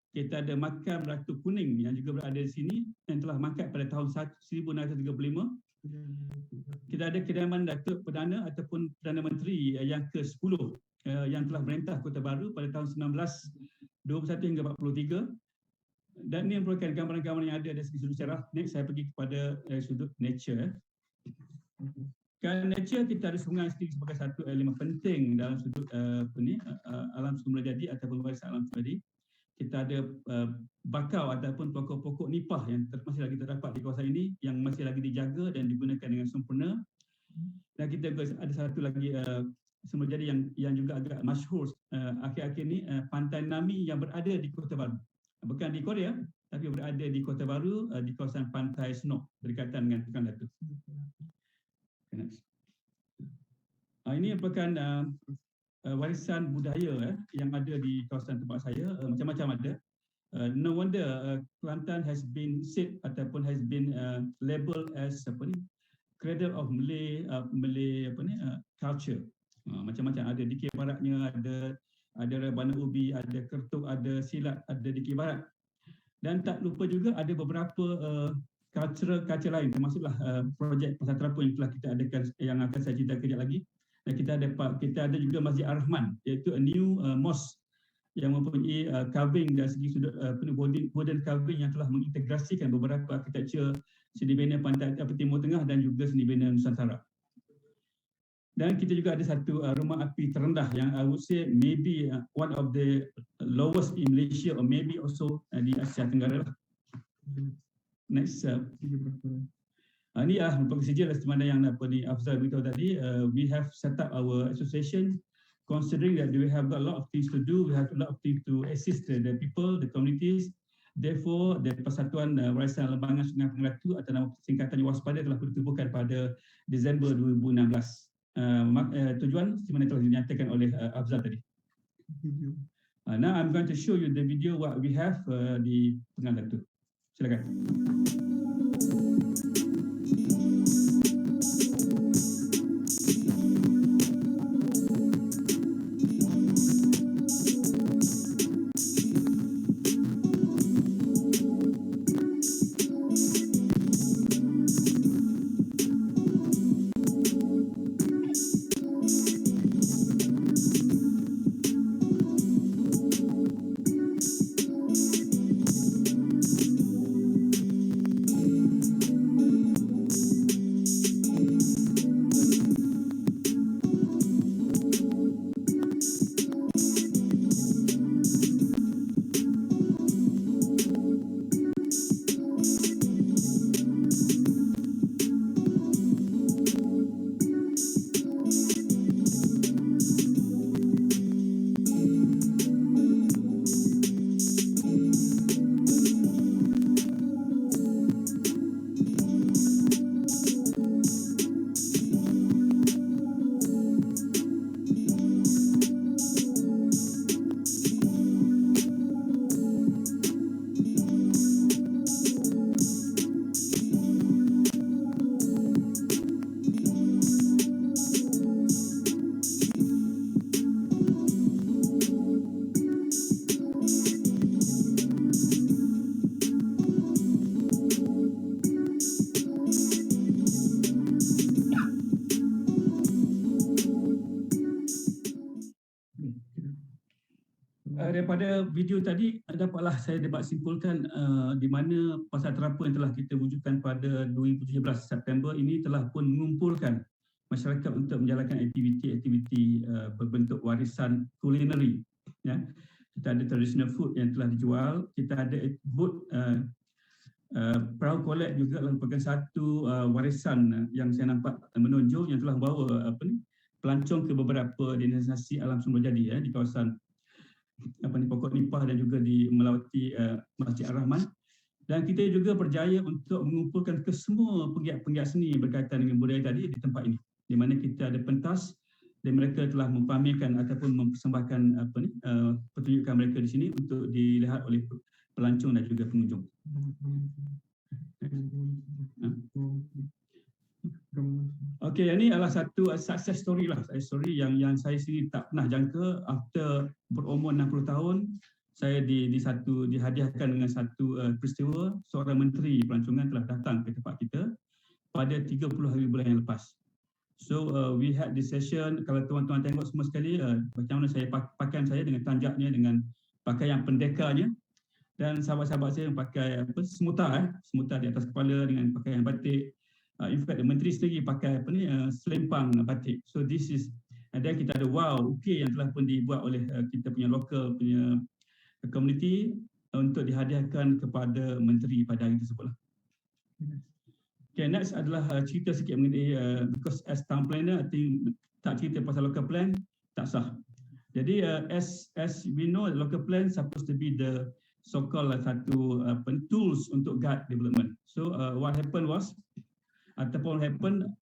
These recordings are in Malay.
Kita ada makam Ratu Kuning yang juga berada di sini yang telah mangkat pada tahun 1935. Kita ada kediaman Datuk Perdana ataupun Perdana Menteri yang ke-10 yang telah merentah Kota Baru pada tahun 1921 hingga 43. Dan ini merupakan gambaran-gambaran yang ada dari sudut sejarah. Next saya pergi kepada sudut nature. Kan nature, kita ada sungai sebagai satu elemen penting dalam sudut alam semula jadi ataupun warisan alam semula jadi. Kita ada bakau ataupun pokok-pokok nipah yang masih lagi terdapat di kawasan ini yang masih lagi dijaga dan digunakan dengan sempurna. Dan kita ada satu lagi semula jadi yang juga agak masyhur akhir-akhir ini, Pantai Nami yang berada di Kota Baru. Bukan di Korea, tapi berada di Kota Baru di kawasan Pantai Senok berdekatan dengan Pekan Datu. Ini merupakan warisan budaya yang ada di kawasan tempat saya, macam-macam ada. No wonder Kelantan has been said ataupun has been labelled as cradle of Malay culture. Macam-macam ada Dikir Baratnya, ada Rebana Ubi, ada Kertuk, ada Silat, ada Dikir Barat. Dan tak lupa juga ada beberapa culture lain, termasuklah projek Pasar Terapung yang telah kita adakan yang akan saya cerita kejap lagi. Dan kita ada juga Masjid Ar-Rahman, iaitu a new mosque yang mempunyai carving dari segi sudut wooden carving yang telah mengintegrasikan beberapa arkitektur seni bina pantai Timur Tengah dan juga seni bina Nusantara. Dan kita juga ada satu rumah api terendah yang I would say maybe one of the lowest in Malaysia or maybe also di Asia Tenggara lah. Next. Ini merupakan sejarah di mana yang Afzal beritahu tadi. We have set up our association considering that we have got a lot of things to do, we have a lot of things to assist the people, the communities. Therefore, the Persatuan Warisan Lembangan Sungai Pengeratu atau nama singkatannya Waspada telah ditubuhkan pada Disember 2016. Tujuan sebenarnya telah dinyatakan oleh Afzal tadi. Now I'm going to show you the video what we have di Pekan Datu. Silakan. Daripada video tadi dapatlah saya dapat simpulkan di mana Pasar Terapung yang telah kita wujudkan pada 2017 September ini telah pun mengumpulkan masyarakat untuk menjalankan aktiviti-aktiviti berbentuk warisan kulineri. Ya. Kita ada traditional food yang telah dijual, kita ada booth perahu kolek juga merupakan satu warisan yang saya nampak menonjol yang telah membawa pelancong ke beberapa destinasi alam semula jadi di kawasan pokok nipah dan juga di melawati Masjid Ar-Rahman. Dan kita juga berjaya untuk mengumpulkan kesemua penggiat-penggiat seni berkaitan dengan budaya tadi di tempat ini, di mana kita ada pentas dan mereka telah mempamerkan ataupun mempersembahkan pertunjukan mereka di sini untuk dilihat oleh pelancong dan juga pengunjung. Okey. Okey, ini adalah satu success story lah, yang saya sendiri tak pernah jangka. After berumur 60 tahun, saya dihadiahkan dengan satu peristiwa. Seorang menteri pelancongan telah datang ke tempat kita pada 30 hari bulan yang lepas. So we had this session. Kalau tuan-tuan tengok semua sekali, macam mana saya pakaian saya dengan tanjaknya, dengan pakaian pendekarnya, dan sahabat-sahabat saya yang pakai semutar di atas kepala dengan pakaian batik. In fact, menteri sendiri pakai selempang batik. So this is, and then kita ada ukir yang telah pun dibuat oleh kita punya local punya community untuk dihadiahkan kepada menteri pada hari tersebut. Okay, next adalah cerita sikit mengenai because as town planner, I think tak cerita pasal local plan tak sah. Jadi as we know, local plan supposed to be the so-called satu tools untuk guide development. So what happened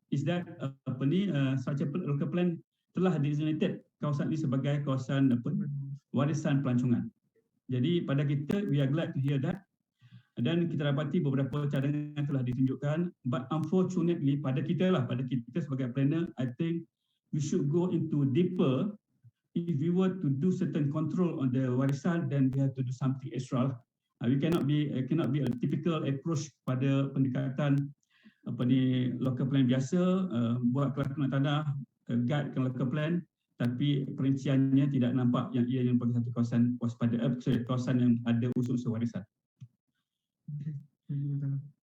is that such a local plan telah designated kawasan ini sebagai kawasan warisan pelancongan. Jadi pada kita, we are glad to hear that. Dan kita dapati beberapa cadangan telah ditunjukkan, but unfortunately pada kita sebagai planner, I think we should go into deeper. If we were to do certain control on the warisan, then we have to do something extra. We cannot be a typical approach pada pendekatan local plan biasa, buat kelakuan tanah, guidekan local plan, tapi perinciannya tidak nampak yang ia yang bagi satu kawasan waspada, kawasan yang ada unsur-unsur warisan.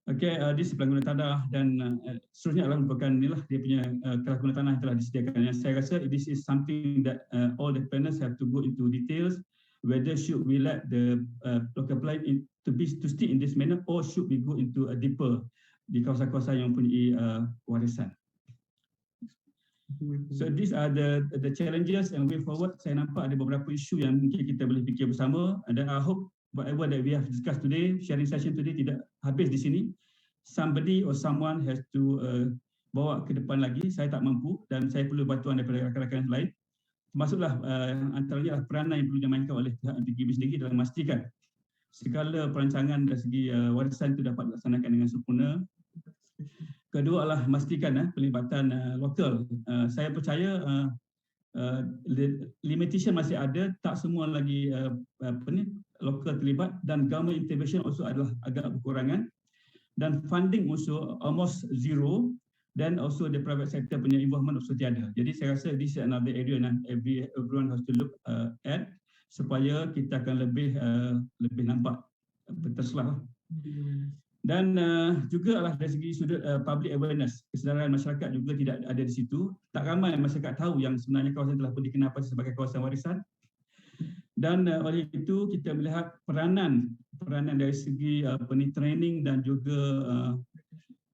Okay, this pelanggan tanah dan seterusnya adalah merupakan inilah dia punya kelakuan tanah yang telah disediakan. Saya rasa this is something that all the planners have to go into details. Whether should we let the local plan to stay in this manner, or should we go into a deeper di kawasan-kawasan yang mempunyai warisan. So these are the challenges and way forward. Saya nampak ada beberapa isu yang mungkin kita boleh fikir bersama, dan I hope whatever that we have discussed today, sharing session today tidak habis di sini. Somebody or someone has to bawa ke depan lagi. Saya tak mampu dan saya perlu bantuan daripada rakan-rakan lain. Termasuklah antaranya peranan yang perlu dimainkan oleh pihak NTKB sendiri dalam memastikan segala perancangan dari segi warisan itu dapat dilaksanakan dengan sempurna. Kedua adalah memastikan pelibatan lokal. Saya percaya limitation masih ada, tak semua lagi lokal terlibat, dan government intervention also adalah agak berkurangan, dan funding also almost zero, dan also the private sector punya involvement also tiada. Jadi saya rasa this is another area yang everyone has to look at supaya kita akan lebih nampak berterselah. Dan juga adalah dari segi sudut public awareness, kesedaran masyarakat juga tidak ada di situ. Tak ramai masyarakat tahu yang sebenarnya kawasan telah pun dikenal sebagai kawasan warisan. Dan oleh itu kita melihat peranan dari segi training dan juga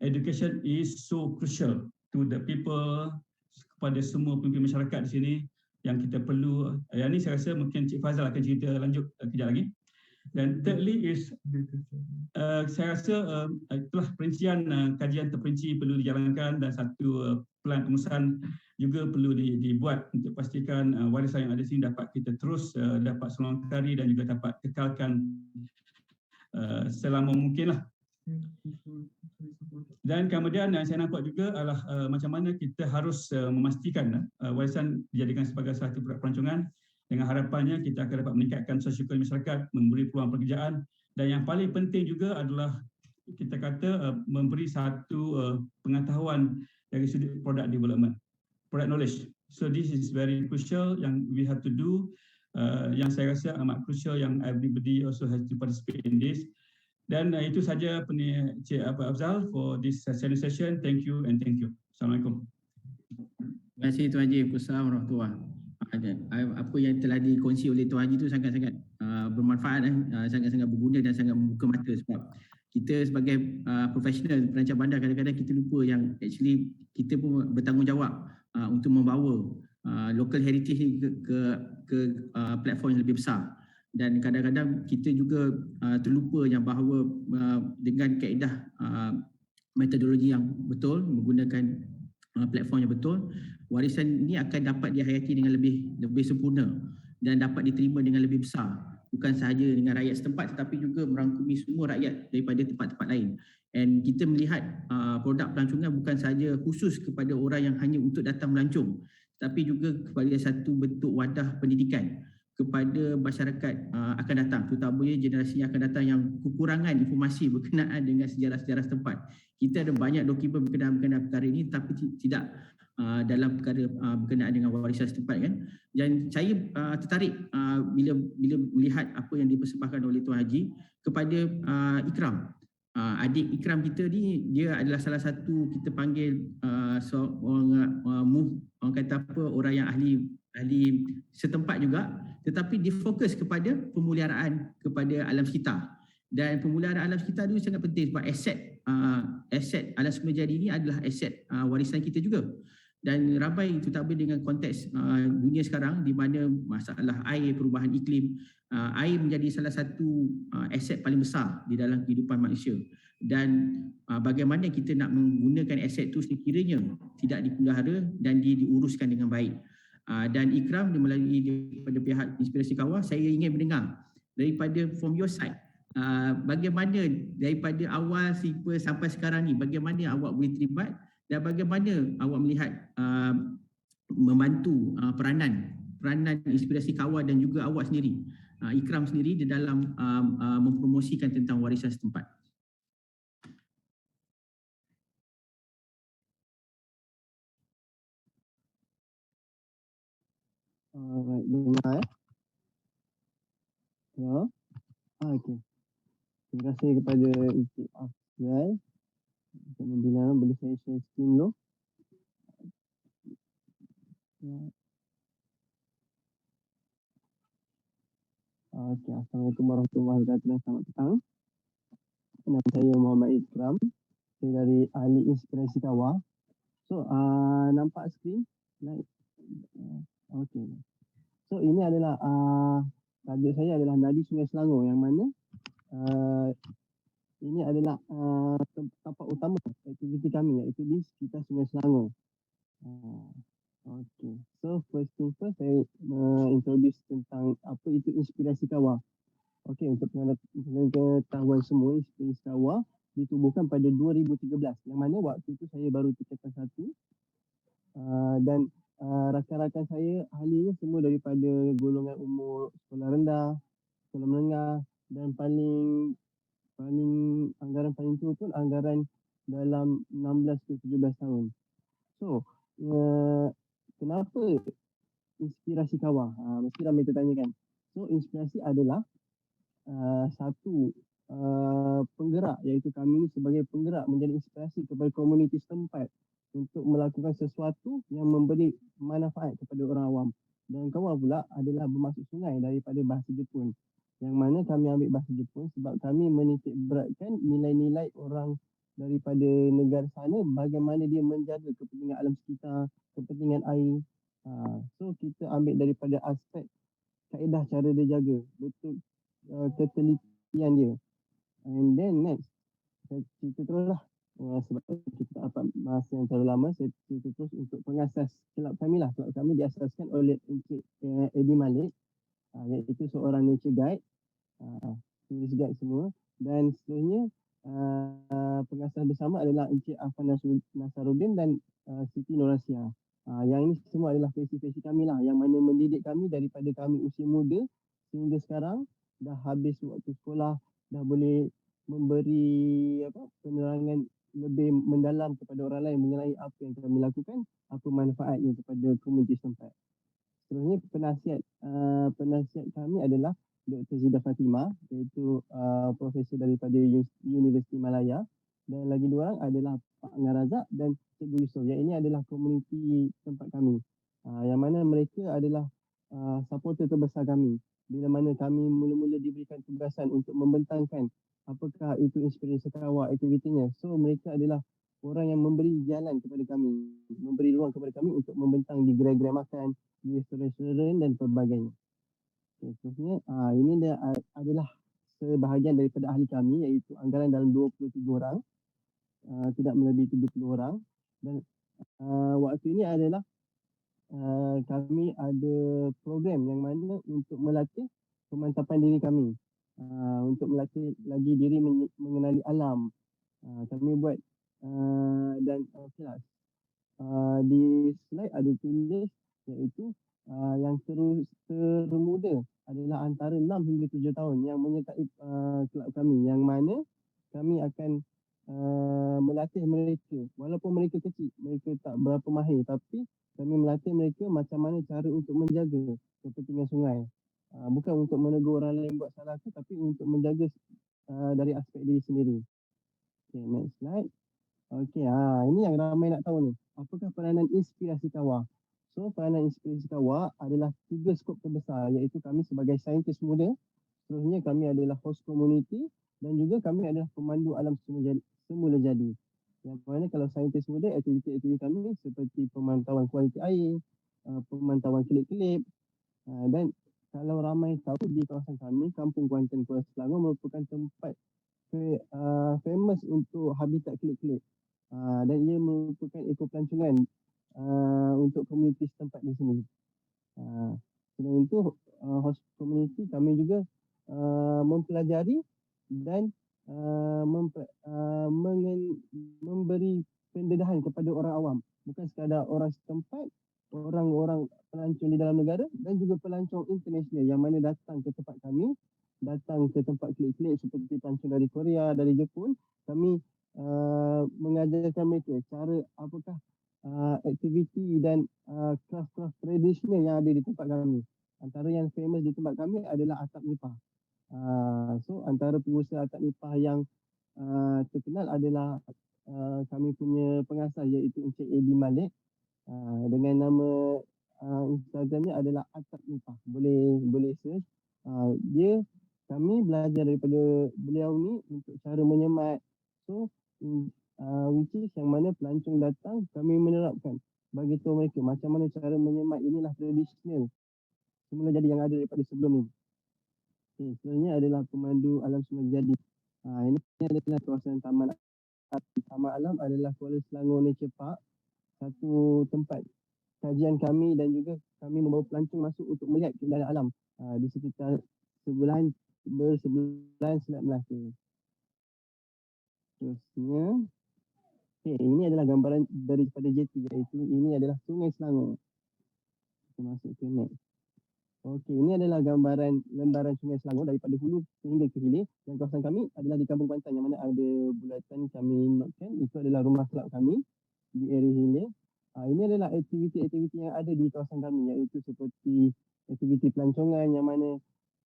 education is so crucial to the people, kepada semua pemimpin masyarakat di sini yang kita perlu. Yang ini saya rasa mungkin Cik Fazal akan cerita lanjut kejap lagi. Dan thirdly is saya rasa itulah perincian kajian terperinci perlu dijalankan, dan satu plan pengusahaan juga perlu dibuat untuk pastikan warisan yang ada di sini dapat kita terus dapat selangkari dan juga dapat kekalkan selama mungkinlah. Dan kemudian yang saya nampak juga adalah macam mana kita harus memastikan warisan dijadikan sebagai satu produk pelancongan. Dengan harapannya kita akan dapat meningkatkan sosioekonomi masyarakat, memberi peluang pekerjaan, dan yang paling penting juga adalah kita kata memberi satu pengetahuan dari sudut product development, product knowledge. So this is very crucial yang we have to do, yang saya rasa amat crucial yang everybody also has to participate in this. Dan itu saja Cik Afzal for this session. Thank you and thank you. Assalamualaikum. Terima kasih Tuan Haji. Assalamualaikum warahmatullahi wabarakatuh. Apa yang telah dikongsi oleh Tuan Haji itu sangat-sangat bermanfaat, sangat-sangat berguna dan sangat membuka mata, sebab kita sebagai profesional perancang bandar kadang-kadang kita lupa yang actually kita pun bertanggungjawab untuk membawa local heritage ni ke platform yang lebih besar. Dan kadang-kadang kita juga terlupa yang bahawa dengan kaedah metodologi yang betul, menggunakan platform yang betul, warisan ini akan dapat dihayati dengan lebih sempurna dan dapat diterima dengan lebih besar bukan sahaja dengan rakyat setempat tetapi juga merangkumi semua rakyat daripada tempat-tempat lain. And kita melihat produk pelancongan bukan sahaja khusus kepada orang yang hanya untuk datang melancong, tapi juga kepada satu bentuk wadah pendidikan kepada masyarakat akan datang, terutamanya generasi yang akan datang yang kekurangan informasi berkenaan dengan sejarah-sejarah setempat. Kita ada banyak dokumen berkenaan perkara ini tapi tidak dalam perkara berkenaan dengan warisan setempat kan. Dan saya tertarik bila melihat apa yang dipersembahkan oleh Tuan Haji kepada Ikram. Adik Ikram kita ni, dia adalah salah satu kita panggil orang kata apa, orang yang ahli setempat juga, tetapi dia fokus kepada pemeliharaan kepada alam sekitar. Dan pemeliharaan alam sekitar itu sangat penting sebab aset alam semula jadi ini adalah aset warisan kita juga. Dan ramai terutama dengan konteks dunia sekarang di mana masalah air, perubahan iklim, air menjadi salah satu aset paling besar di dalam kehidupan manusia. Dan bagaimana kita nak menggunakan aset itu sekiranya tidak dipelihara dan diuruskan dengan baik. Dan Ikram melalui daripada pihak Inspirasi Kawah, saya ingin mendengar daripada from your side, bagaimana daripada awal sampai sekarang ni, bagaimana awak boleh terlibat dan bagaimana awak melihat membantu peranan Inspirasi Kawah dan juga awak sendiri, Ikram sendiri di dalam mempromosikan tentang warisan setempat. Alright, dengar ya. Okey. Terima kasih kepada Encik Afzal. Kemudian boleh saya share screen dulu. Okey, Assalamualaikum warahmatullahi wabarakatuh. Selamat petang. Nama saya Muhammad Ikram. Saya dari Ahli Inspirasi Kawah. So, nampak skrin? Okey. So, ini adalah tajuk saya adalah Nadi Sungai Selangor, yang mana ini adalah tempat utama aktiviti kami, iaitu di sekitar Sungai Selangor. Okay. So first thing first, saya introduce tentang apa itu Inspirasi Kawah. Okay, untuk pengetahuan semua, Inspirasi Kawah ditubuhkan pada 2013, yang mana waktu itu saya baru tingkatan 1 dan rakan-rakan saya ahlinya semua daripada golongan umur sekolah rendah, sekolah menengah, dan paling anggaran paling tua pun anggaran dalam 16 ke 17 tahun. So, kenapa Inspirasi Kawah? Mesti ramai tertanyakan. So, inspirasi adalah satu penggerak, iaitu kami ni sebagai penggerak menjadi inspirasi kepada komuniti setempat untuk melakukan sesuatu yang memberi manfaat kepada orang awam. Dan Kawah pula adalah bermaksud sungai daripada bahasa Jepun, yang mana kami ambil bahasa Jepun sebab kami menitik beratkan nilai-nilai orang daripada negara sana, bagaimana dia menjaga kepentingan alam sekitar, kepentingan air. So kita ambil daripada aspek kaedah cara dia jaga, betul ketelitian dia. And then next, saya cerita terus lah. Sebab kita tak dapat masa yang terlalu lama, saya cerita terus untuk pengasas kelab kami lah. Kelab kami diasaskan oleh Encik Eddie Malik, iaitu seorang nature guide, tourist guide semua. Dan seterusnya, pengasas bersama adalah Encik Afan Nasaruddin dan Siti Norasia. Yang ini semua adalah versi-versi kami lah, yang mana mendidik kami daripada kami usia muda sehingga sekarang dah habis waktu sekolah, dah boleh memberi penerangan lebih mendalam kepada orang lain mengenai apa yang kami lakukan, apa manfaatnya kepada komuniti setempat. Seterusnya penasihat kami adalah Dr. Zida Fatimah, iaitu profesor daripada Universiti Malaya, dan lagi dua orang adalah Pak Angar Razak dan Cikgu Yusof. Yang ini adalah komuniti tempat kami, yang mana mereka adalah supporter terbesar kami bila mana kami mula-mula diberikan tugasan untuk membentangkan apakah itu Inspirasi Kawah aktivitinya. So mereka adalah orang yang memberi jalan kepada kami, memberi ruang kepada kami untuk membentang di gerai-gerai makan, di restoran-restoran dan pelbagainya. Okay, seterusnya, ini adalah sebahagian daripada ahli kami, iaitu anggaran dalam 23 orang, tidak melebihi 70 orang. Dan waktu ini adalah kami ada program yang mana untuk melatih pemantapan diri kami untuk melatih lagi diri mengenali alam. Kami buat dan okeylah, di slide ada tulis iaitu yang termuda adalah antara 6 hingga 7 tahun yang menyertai kelab kami, yang mana kami akan melatih mereka walaupun mereka kecil, mereka tak berapa mahir, tapi kami melatih mereka macam mana cara untuk menjaga kepentingan sungai. Bukan untuk menegur orang lain buat salah tu, tapi untuk menjaga dari aspek diri sendiri. Okay, next slide. Okey, ini yang ramai nak tahu ni. Apakah peranan inspirasi kawah? So, peranan inspirasi kawah adalah 3 skop terbesar, iaitu kami sebagai saintis muda, seterusnya kami adalah host community dan juga kami adalah pemandu alam semula jadi. Yang mana kalau saintis muda, aktiviti-aktiviti kami seperti pemantauan kualiti air, pemantauan kelip-kelip, dan kalau ramai tahu di kawasan kami, Kampung Kuantan Pulau Selangor merupakan tempat famous untuk habitat kelip-kelip. Dan ia merupakan ekopelancongan untuk komuniti setempat di sini. Selain itu, host community kami juga mempelajari dan memberi pendedahan kepada orang awam. Bukan sekadar orang setempat, orang-orang pelancong di dalam negara dan juga pelancong international yang mana datang ke tempat kami, datang ke tempat kelip-kelip seperti pelancong dari Korea, dari Jepun. Kami mengajarkan mereka cara apakah aktiviti dan craft-craft tradisional yang ada di tempat kami. Antara yang famous di tempat kami adalah atap nipah. So antara pengusaha atap nipah yang terkenal adalah kami punya pengasas iaitu Encik Edi Malik, dengan nama Instagramnya adalah atap nipah. Boleh search. Kami belajar daripada beliau ni untuk cara menyemat. So which is yang mana pelancong datang, kami menerapkan bagi tahu mereka macam mana cara menyemat. Inilah tradisional semula jadi yang ada daripada sebelum ni. Okay, sebenarnya adalah pemandu alam semula jadi. Ini adalah kawasan Taman Alam adalah Kuala Selangor Nature Park, satu tempat kajian kami dan juga kami membawa pelancong masuk untuk melihat keindahan alam di sekitar bersebelahan Selat Melaka. Terusnya, ini adalah gambaran daripada jeti, iaitu ini adalah Sungai Selangor. Kita masuk ke next. Okey, ini adalah gambaran lembaran Sungai Selangor daripada hulu sehingga ke hilir. Dan kawasan kami adalah di Kampung Kuantan yang mana ada bulatan kami notkan. Itu adalah rumah kelab kami di area hilir. Ini adalah aktiviti-aktiviti yang ada di kawasan kami, iaitu seperti aktiviti pelancongan yang mana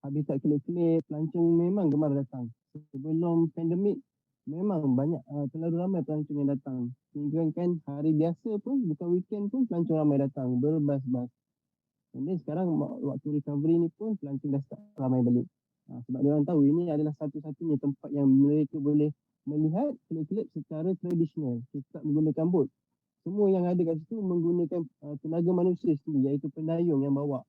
habitat kelip-kelip, pelancong memang gemar datang. Sebelum pandemik, memang banyak, terlalu ramai pelancong yang datang. Sehingga kan hari biasa pun, bukan weekend pun pelancong ramai datang, berbas-bas. Dan sekarang waktu recovery ni pun pelancong dah start ramai balik. Sebab dia orang tahu ini adalah satu-satunya tempat yang mereka boleh melihat kelip-kelip secara tradisional. Kita tak menggunakan bot. Semua yang ada kat situ menggunakan tenaga manusia sendiri, iaitu pendayung yang bawa.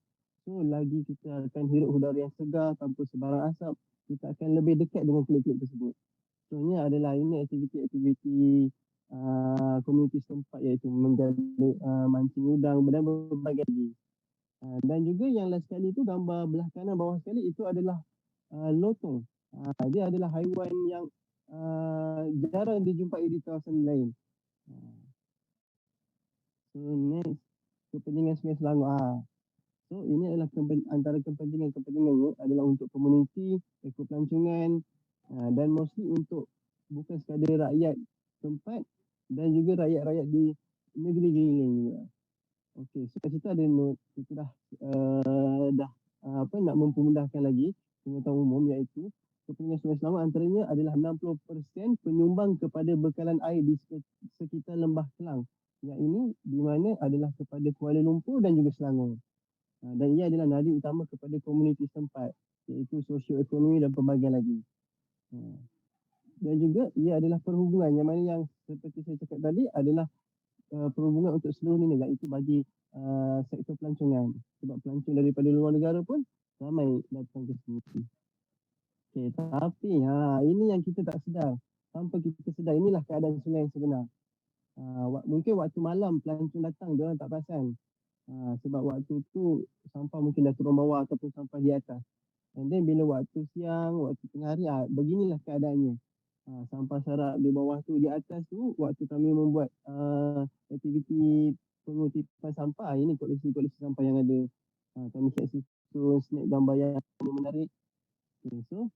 So lagi kita akan hirup udara yang segar tanpa sebarang asap. Kita akan lebih dekat dengan kelip-kelip tersebut. Contohnya adalah ini aktiviti-aktiviti komuniti setempat, iaitu menjaga mancing udang dan berbagai lagi. Dan juga yang last sekali tu, gambar belah kanan bawah sekali, itu adalah lotong. Dia adalah haiwan yang jarang dijumpai di kawasan lain. So next, kepentingan Sungai Selangor. So ini adalah antara kepentingan-kepentingannya adalah untuk komuniti, ekopelancongan, dan mostly untuk bukan sekadar rakyat tempat dan juga rakyat-rakyat di negeri geriling juga. Okey, so kat situ ada note, kita dah nak mempermudahkan lagi pengetahuan umum, iaitu kepentingan Sungai Selangor antaranya adalah 60% penyumbang kepada bekalan air di sekitar Lembah Kelang. Yang ini di mana adalah kepada Kuala Lumpur dan juga Selangor. Dan ia adalah nadi utama kepada komuniti setempat, iaitu sosioekonomi dan pelbagai lagi. Dan juga ia adalah perhubungan yang mana yang seperti saya cakap tadi adalah perhubungan untuk seluruh dunia, iaitu bagi sektor pelancongan. Sebab pelancong daripada luar negara pun ramai datang ke sini. Okay, tapi ini yang kita tak sedar. Tanpa kita sedar, inilah keadaan sungai yang sebenar. Mungkin waktu malam pelancong datang, dia orang tak perasan. Sebab waktu tu sampah mungkin dah turun bawah ataupun sampah di atas. And then bila waktu siang, waktu tengah hari, beginilah keadaannya. Sampah sarap di bawah tu, di atas tu, waktu kami membuat aktiviti pengutipan sampah, ini koleksi-koleksi sampah yang ada. Kami siap susun snap gambar yang menarik. Okay, so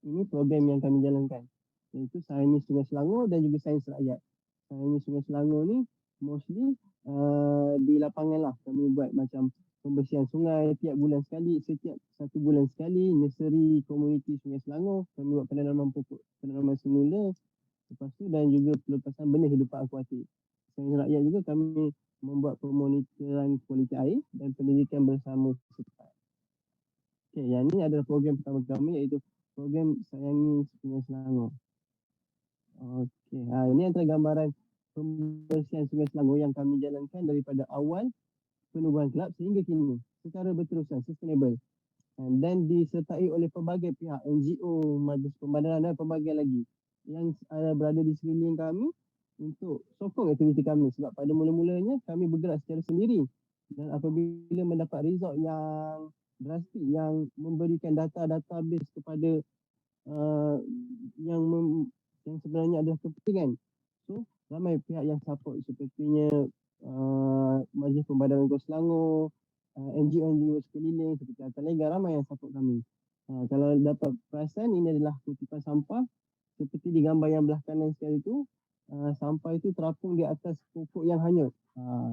ini program yang kami jalankan, iaitu Sains Sungai Selangor dan juga Sains Rakyat. Sains Sungai Selangor ni mostly di lapangan lah. Kami buat macam pembersihan sungai tiap bulan sekali, setiap 1 bulan sekali, nursery komuniti Sungai Selangor. Kami buat penanaman pokok, penanaman semula. Lepas tu dan juga pelepasan benih hidupan akuatik. Sains Rakyat juga kami membuat pemonitoran kualiti air dan pendidikan bersama setempat. Okay, yang ni adalah program pertama kami, iaitu program Sayangi Sungai Selangor. Okey, ini antara gambaran pembersihan Sungai Selangor yang kami jalankan daripada awal penubuhan kelab sehingga kini secara berterusan, sustainable. Dan disertai oleh pelbagai pihak, NGO, Majlis Pembandaran dan pelbagai lagi yang berada di sekeliling kami untuk sokong aktiviti kami. Sebab pada mula-mulanya kami bergerak secara sendiri, dan apabila mendapat result yang drastik, yang memberikan database kepada yang sebenarnya adalah kepentingan. So, ramai pihak yang support, sepertinya Majlis Pembandaran Kota Selangor, NGO sekeliling seperti Atas Lega, ramai yang support kami. Kalau dapat perasan, ini adalah kutipan sampah seperti di gambar yang belah kanan sekali itu. Sampah itu terapung di atas pokok yang hanyut.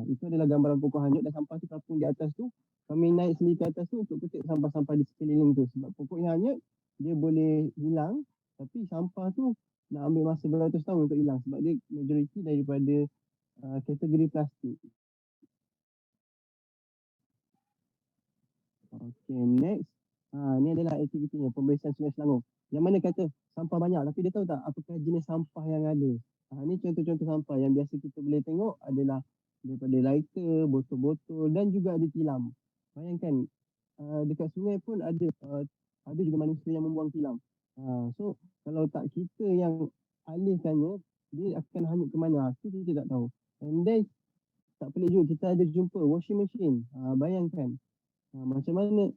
Itu adalah gambaran pokok hanyut dan sampah itu terapung di atas tu. Kami naik sendiri ke atas tu untuk petik sampah-sampah di sekeliling tu. Sebab pokok yang hanyut dia boleh hilang, tapi sampah tu nak ambil masa beratus tahun untuk hilang sebab dia majoriti daripada kategori plastik. Okay, next. Ni adalah aktivitinya, pembersihan Sungai Selangor. Yang mana kata sampah banyak, tapi dia tahu tak apakah jenis sampah yang ada. Ni contoh-contoh sampah yang biasa kita boleh tengok adalah daripada lighter, botol-botol dan juga ada tilam. Bayangkan, dekat sungai pun ada juga manusia yang membuang tilam. So, kalau tak kita yang alihkannya, dia akan hanyut ke mana? Itu kita tak tahu. And then, tak pelik juga kita ada jumpa washing machine. Bayangkan, macam mana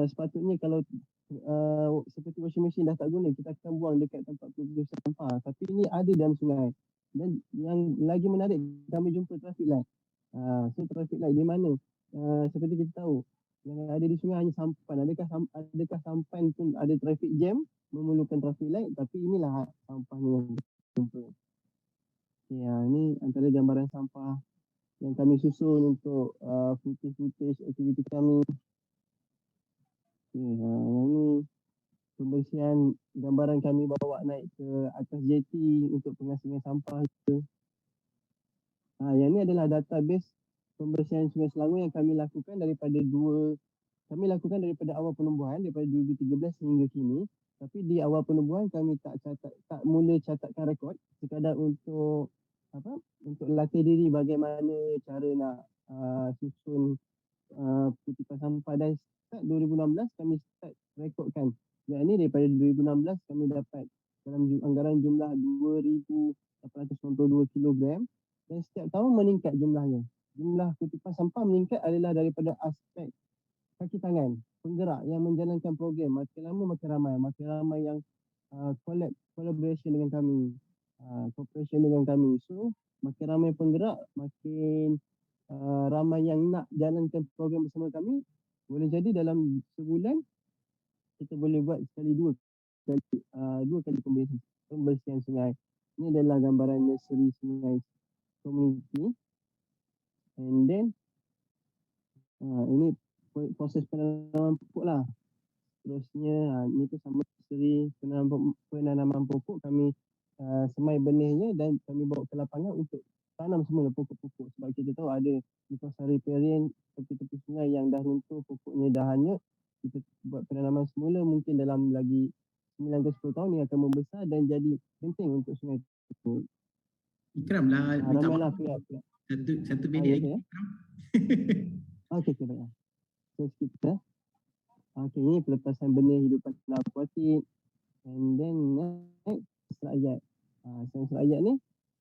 sepatutnya kalau seperti washing machine dah tak guna, kita akan buang dekat tempat pembuangan sampah. Tapi ini ada dalam sungai. Dan yang lagi menarik, kami jumpa traffic light. So traffic light di mana? Seperti kita tahu, yang ada di sungai hanya sampan. Adakah sampan pun ada traffic jam, memerlukan traffic light? Tapi inilah sampahnya yang jumpa. Ini antara gambaran sampah yang kami susun untuk footage aktiviti kami. Yang ni pembersihan gambaran kami bawa naik ke atas jeti untuk pengasihan sampah itu. Yang ni adalah database pembersihan Sungai Selangor yang kami lakukan daripada awal penubuhan, daripada 2013 hingga kini. Tapi di awal penubuhan kami tak mula catatkan rekod, sekadar untuk latih diri bagaimana cara nak susun kutipan sampah. Dan start 2016 kami start rekodkan. Yang ini daripada 2016 kami dapat dalam anggaran jumlah 2,892 kilogram dan setiap tahun meningkat jumlahnya. Jumlah kutipan sampah meningkat adalah daripada aspek kaki tangan, penggerak yang menjalankan program. Makin lama makin ramai yang collaboration dengan kami, cooperation dengan kami. So makin ramai penggerak, makin ramai yang nak jalankan program bersama kami. Boleh jadi dalam sebulan kita boleh buat dua kali pembersihan sungai. Ini adalah gambaran nursery sungai community. And then ini proses penanaman pokok lah. Terusnya ini tu sama nursery penanaman pokok. Kami semai benihnya dan kami bawa ke lapangan untuk tanam semula pokok-pokok. Sebab kita tahu ada di kawasan riparian tepi-tepi sungai yang dah runtuh, pokoknya dah hanyut. Kita buat penanaman semula, mungkin dalam lagi 9 ke 10 tahun ini akan membesar dan jadi penting untuk sungai tersebut. Ikram lah, minta maaf. Satu minit lagi. Okey, baik. So kita ini pelepasan benih hidupan akuatik. And then next rakyat. Sains rakyat ni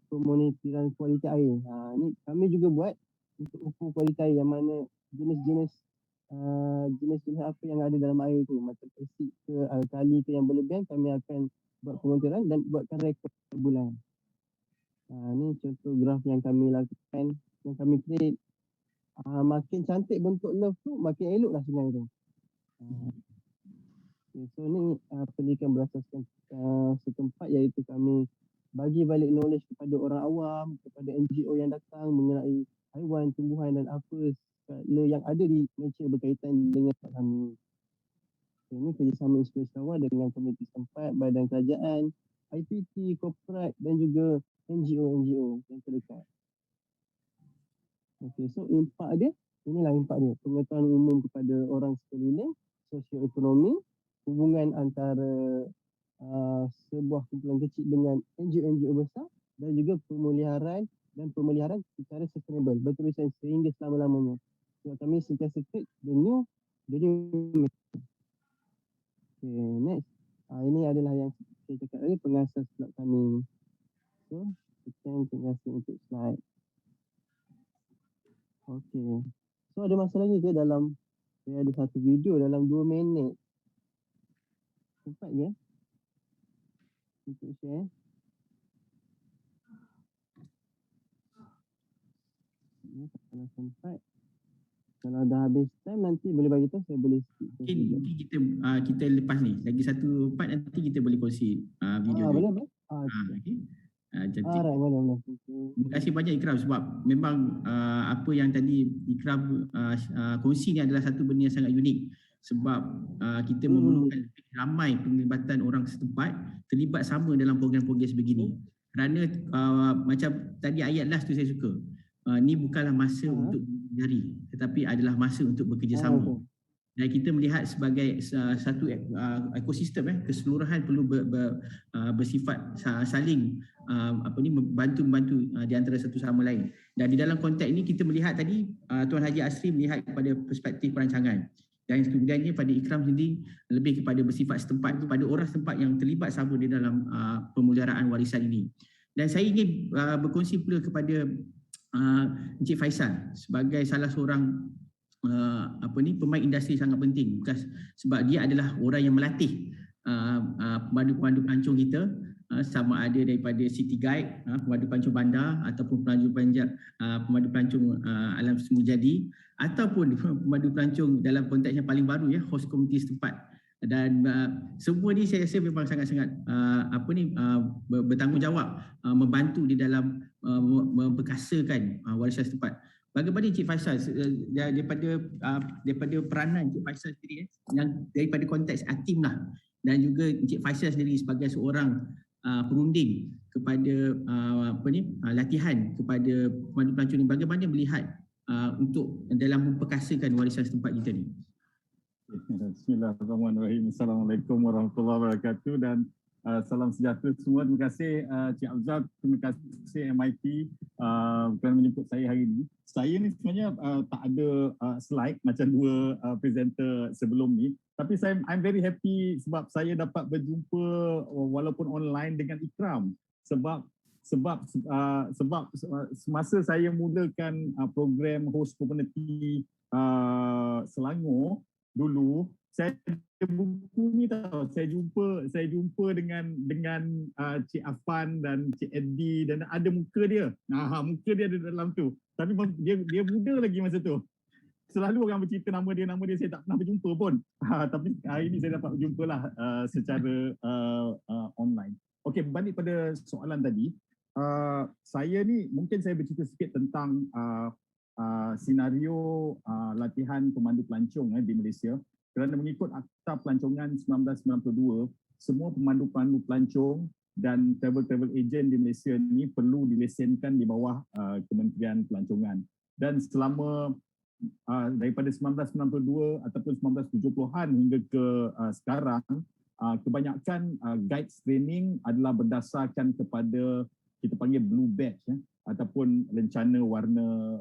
pemonitoran kualiti air. Ni kami juga buat untuk ukur kualiti air, yang mana jenis-jenis jenis-jenis apa yang ada dalam air tu, macam asid ke, alkali ke yang berlebihan, kami akan buat pengontiran dan buatkan rekod setiap bulan. Ni contoh graf yang kami lakukan, yang kami create. Makin cantik bentuk love tu, makin elok lah sebenarnya tu. Okay, so ni pendidikan berasaskan setempat, iaitu kami bagi balik knowledge kepada orang awam, kepada NGO yang datang mengenai haiwan, tumbuhan dan apa segala yang ada di nature berkaitan dengan tempat kami. Okay, ini kerjasama inspirasi kawah dengan komuniti setempat, badan kerajaan, IPT, korporat dan juga NGO yang terdekat. Okay, so impak dia, inilah impak dia. Pengetahuan umum kepada orang sekeliling, sosioekonomi, hubungan antara sebuah kumpulan kecil dengan NGO besar, dan juga pemeliharaan secara sustainable, berterusan sehingga selama-lamanya. So, kami sentiasa create the new method. Okay, next. Ini adalah yang saya cakap tadi, pengasas blog kami. So, sekian, terima kasih untuk slide. Okay. So, ada masalah lagi ke dalam, saya ada satu video dalam 2 minit. Sempat ke? Untuk share. Kalau sempat, kalau dah habis time nanti boleh bagi tahu, saya boleh skip. Mungkin kita lepas ni lagi satu part, nanti kita boleh kongsi video boleh. okay. Jadi boleh. terima kasih banyak Ikram, sebab memang apa yang tadi Ikram kongsi ni adalah satu benda yang sangat unik, sebab kita memerlukan lebih ramai penglibatan orang setempat terlibat sama dalam program-program sebegini. Kerana macam tadi ayat last tu saya suka, ni bukanlah masa untuk mencari, tetapi adalah masa untuk bekerjasama. Dan kita melihat sebagai satu ekosistem, keseluruhan perlu bersifat saling membantu di antara satu sama lain. Dan di dalam konteks ini kita melihat tadi Tuan Haji Asri melihat kepada perspektif perancangan, dan kemudiannya pada Ikram sendiri lebih kepada bersifat setempat, kepada orang setempat yang terlibat sama di dalam pemeliharaan warisan ini. Dan saya ingin berkongsi pula kepada Encik Faisal sebagai salah seorang pemain industri sangat penting, sebab dia adalah orang yang melatih pemandu-pemandu pelancong kita, sama ada daripada City Guide, pemandu pelancong bandar, ataupun pemandu pelancong alam semula jadi, ataupun pemandu pelancong dalam konteks yang paling baru, host komuniti setempat. Dan semua ni saya rasa memang sangat-sangat bertanggungjawab membantu di dalam memperkasakan warisan setempat. Bagaimana Encik Faisal daripada peranan Encik Faisal sendiri, yang daripada konteks aktif lah, dan juga Encik Faisal sendiri sebagai seorang perunding kepada latihan kepada pemandu pelancong ni, bagaimana melihat untuk dalam memperkasakan warisan setempat kita ni? Bismillahirrahmanirrahim. Assalamualaikum warahmatullahi wabarakatuh, dan salam sejahtera semua. Terima kasih Cik Afzal, terima kasih MIT kerana menjemput saya hari ini. Saya ni sebenarnya tak ada slide macam dua presenter sebelum ni, tapi I'm very happy sebab saya dapat berjumpa walaupun online dengan Ikram, sebab semasa saya mulakan program host community Selangor dulu, saya buku ni tahu, saya jumpa dengan Cik Afan dan Cik Eddie, dan ada muka dia. Muka dia ada dalam tu. Tapi dia muda lagi masa tu. Selalu orang bercerita nama dia saya tak pernah berjumpa pun. Tapi hari ni saya dapat berjumpa lah secara online. Okey, berbalik pada soalan tadi, saya ni mungkin saya bercerita sikit tentang senario latihan pemandu pelancong di Malaysia. Kerana mengikut Akta Pelancongan 1992, semua pemandu-pemandu pelancong dan travel agent di Malaysia ni perlu dilesenkan di bawah Kementerian Pelancongan. Dan selama daripada 1992 ataupun 1970-an hingga ke sekarang, kebanyakan guides training adalah berdasarkan kepada kita panggil blue badge ataupun lencana warna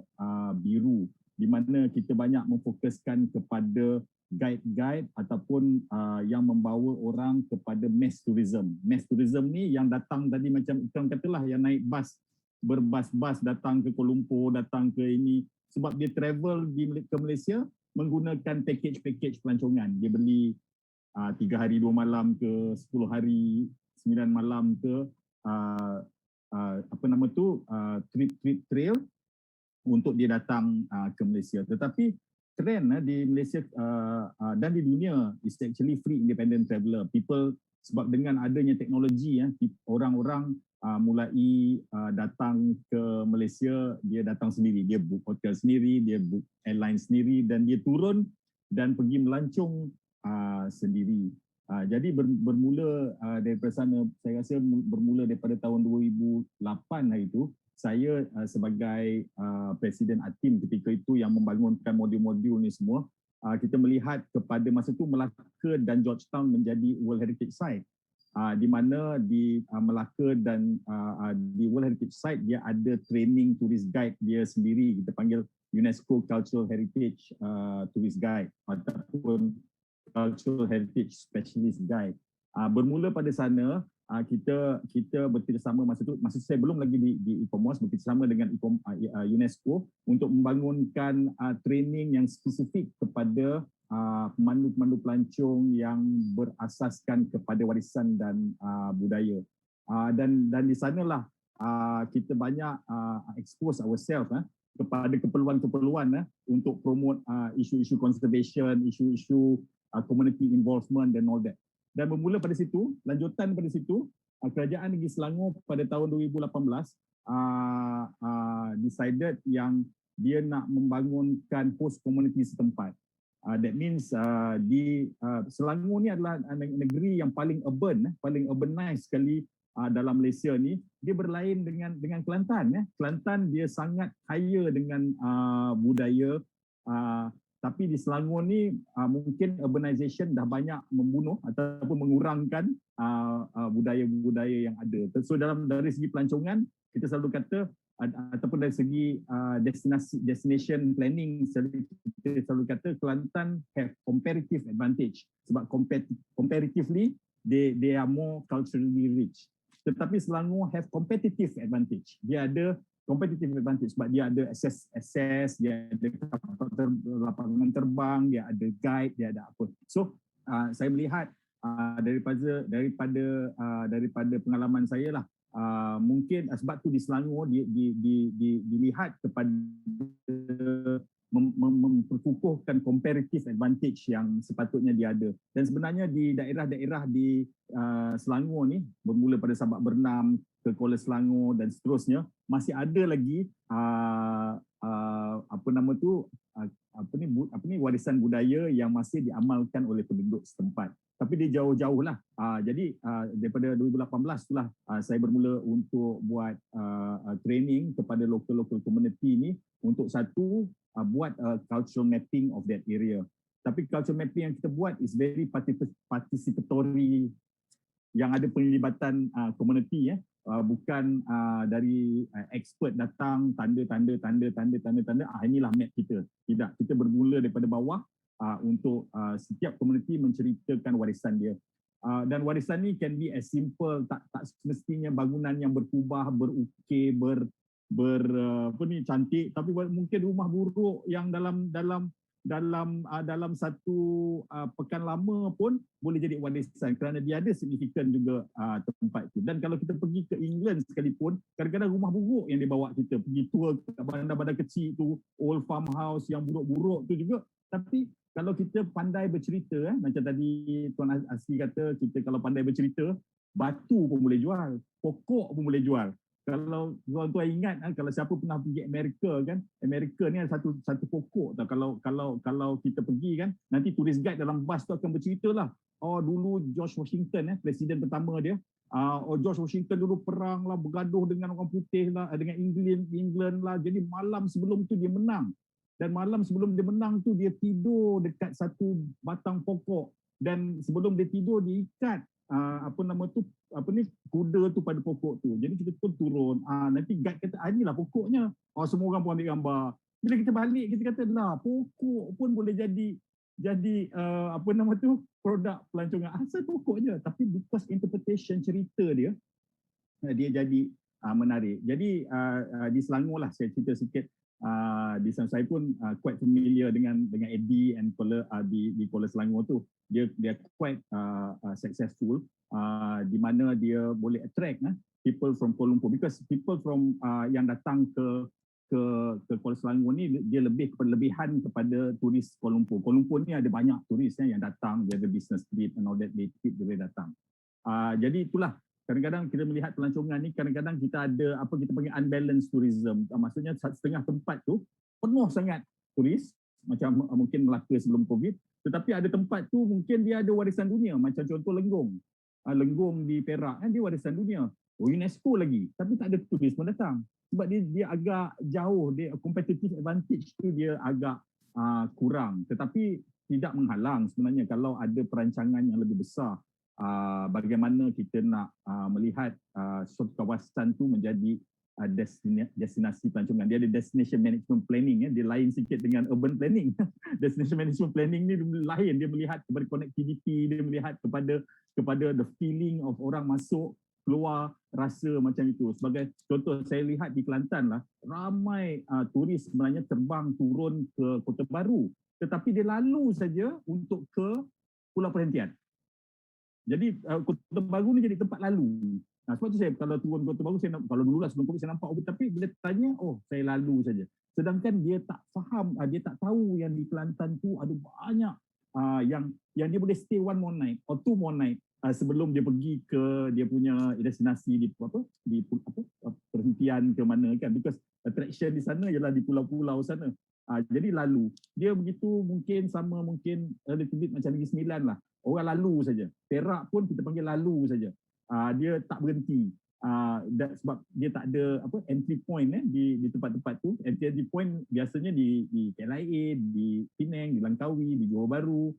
biru, di mana kita banyak memfokuskan kepada guide ataupun yang membawa orang kepada mass tourism. Mass tourism ni yang datang tadi macam Ikram katalah, yang naik bas, berbas-bas datang ke Kuala Lumpur, datang ke ini, sebab dia travel ke Malaysia menggunakan package pelancongan. Dia beli 3 hari 2 malam ke 10 hari 9 malam ke trip trail untuk dia datang ke Malaysia. Tetapi trend di Malaysia dan di dunia is actually free independent traveller. People, sebab dengan adanya teknologi orang-orang mulai datang ke Malaysia, dia datang sendiri, dia book hotel sendiri, dia book airline sendiri dan dia turun dan pergi melancong sendiri. Jadi bermula daripada sana, saya rasa bermula daripada tahun 2008 hari itu, saya sebagai Presiden ATIM ketika itu yang membangunkan modul-modul ni semua, kita melihat kepada masa itu Melaka dan Georgetown menjadi World Heritage Site. Di mana di Melaka dan di World Heritage Site dia ada training tourist guide dia sendiri, kita panggil UNESCO Cultural Heritage Tourist Guide ataupun Cultural Heritage Specialist Guide. Bermula pada sana, kita bekerjasama masa saya belum lagi di e-commerce, bekerjasama dengan UNESCO untuk membangunkan training yang spesifik kepada pemandu-pemandu pelancong yang berasaskan kepada warisan dan budaya. Dan di sanalah kita banyak expose ourselves kepada keperluan-keperluan untuk promote isu-isu conservation, isu-isu community involvement dan all that. Dan bermula pada situ, lanjutan pada situ, Kerajaan Negeri Selangor pada tahun 2018 decided yang dia nak membangunkan host community setempat. That means di Selangor ni adalah negeri yang paling urban, paling urbanized sekali dalam Malaysia ni. Dia berlain dengan Kelantan. Kelantan dia sangat kaya dengan budaya. Tapi di Selangor ni mungkin urbanization dah banyak membunuh ataupun mengurangkan budaya-budaya yang ada. So dari segi pelancongan, kita selalu kata ataupun dari segi destination planning, kita selalu kata Kelantan have comparative advantage sebab comparatively they are more culturally rich. Tetapi Selangor have competitive advantage. Dia ada competitive advantage sebab dia ada access, dia ada lapangan terbang, dia ada guide, dia ada apa. So saya melihat daripada pengalaman saya lah, mungkin sebab tu di Selangor dilihat kepada memperkukuhkan comparative advantage yang sepatutnya dia ada. Dan sebenarnya di daerah-daerah di Selangor ni, bermula pada Sabak Bernam ke Kuala Selangor dan seterusnya, masih ada lagi warisan budaya yang masih diamalkan oleh penduduk setempat. Tapi dia jauh-jauh lah. Jadi daripada 2018 itulah saya bermula untuk buat training kepada local community ni untuk satu buat cultural mapping of that area. Tapi cultural mapping yang kita buat is very participatory, yang ada penglibatan community, bukan dari expert datang tanda inilah map kita. Tidak, kita bermula daripada bawah untuk setiap community menceritakan warisan dia. Dan warisan ni can be as simple, tak semestinya bangunan yang berkubah, berukir, cantik, tapi mungkin rumah buruk yang dalam satu pekan lama pun boleh jadi warisan kerana dia ada signifikan juga tempat itu. Dan kalau kita pergi ke England sekalipun, kadang-kadang rumah buruk yang dibawa kita pergi tour ke bandar-bandar kecil tu, old farmhouse yang buruk-buruk tu juga. Tapi kalau kita pandai bercerita, macam tadi Tuan Asri kata, kita kalau pandai bercerita, batu pun boleh jual, pokok pun boleh jual. Kalau tuan-tuan ingat, kalau siapa pernah pergi Amerika kan, Amerika ni ada satu pokok tau. Kalau kita pergi kan, nanti tourist guide dalam bas tu akan bercerita lah. Oh dulu George Washington, presiden pertama dia, George Washington dulu perang lah, bergaduh dengan orang putih lah, dengan England lah. Jadi malam sebelum tu dia menang. Dan malam sebelum dia menang tu dia tidur dekat satu batang pokok. Dan sebelum dia tidur dia ikat kuda tu pada pokok tu. Jadi kita pun turun. Nanti guide kata, inilah pokoknya. Semua orang pun ambil gambar. Bila kita balik, kita kata, pokok pun boleh jadi produk pelancongan. Asal pokoknya. Tapi because interpretation cerita dia jadi menarik. Jadi di Selangor lah saya cerita sikit. Di sana saya pun quite familiar dengan Eddie and Kuala di Kuala Selangor tu. Dia quite successful di mana dia boleh attract people from Kuala Lumpur, because people from yang datang ke Kuala Selangor ni dia lebih berlebihan kepada turis Kuala Lumpur. Kuala Lumpur ni ada banyak turis yang datang, dia ada business trip and all that, dia boleh datang. Jadi itulah, kadang-kadang kita melihat pelancongan ni, kadang-kadang kita ada apa kita panggil unbalanced tourism. Maksudnya setengah tempat tu penuh sangat turis, macam mungkin Melaka sebelum COVID, tetapi ada tempat tu mungkin dia ada warisan dunia, macam contoh Lenggong. Lenggong di Perak dia warisan dunia. UNESCO lagi, tapi tak ada turis pun datang. Sebab dia agak jauh, dia competitive advantage tu dia agak kurang. Tetapi tidak menghalang sebenarnya kalau ada perancangan yang lebih besar, bagaimana kita nak melihat suatu kawasan tu menjadi destinasi pelancongan. Dia ada destination management planning, dia lain sikit dengan urban planning. Destination management planning ni lain, dia melihat kepada connectivity, dia melihat kepada the feeling of orang masuk, keluar, rasa macam itu. Sebagai contoh, saya lihat di Kelantan lah, ramai turis sebenarnya terbang turun ke Kota Baru, tetapi dia lalu saja untuk ke Pulau Perhentian. Jadi Kota Baru ni jadi tempat lalu. Sebab tu saya kalau turun Kota Baru, kalau dulu lah sebelum COVID saya nampak, tapi bila tanya, saya lalu saja. Sedangkan dia tak faham, dia tak tahu yang di Kelantan tu ada banyak yang dia boleh stay one more night or two more night sebelum dia pergi ke dia punya destinasi di perhentian ke mana kan, because attraction di sana ialah di pulau-pulau sana. Jadi lalu dia begitu, mungkin sama, mungkin little bit macam Negeri Sembilan lah, orang lalu saja. Perak pun kita panggil lalu saja. Dia tak berhenti. Sebab dia tak ada entry point di tempat-tempat tu. Entry point biasanya di KLIA, di Penang, di Langkawi, di Johor Bahru.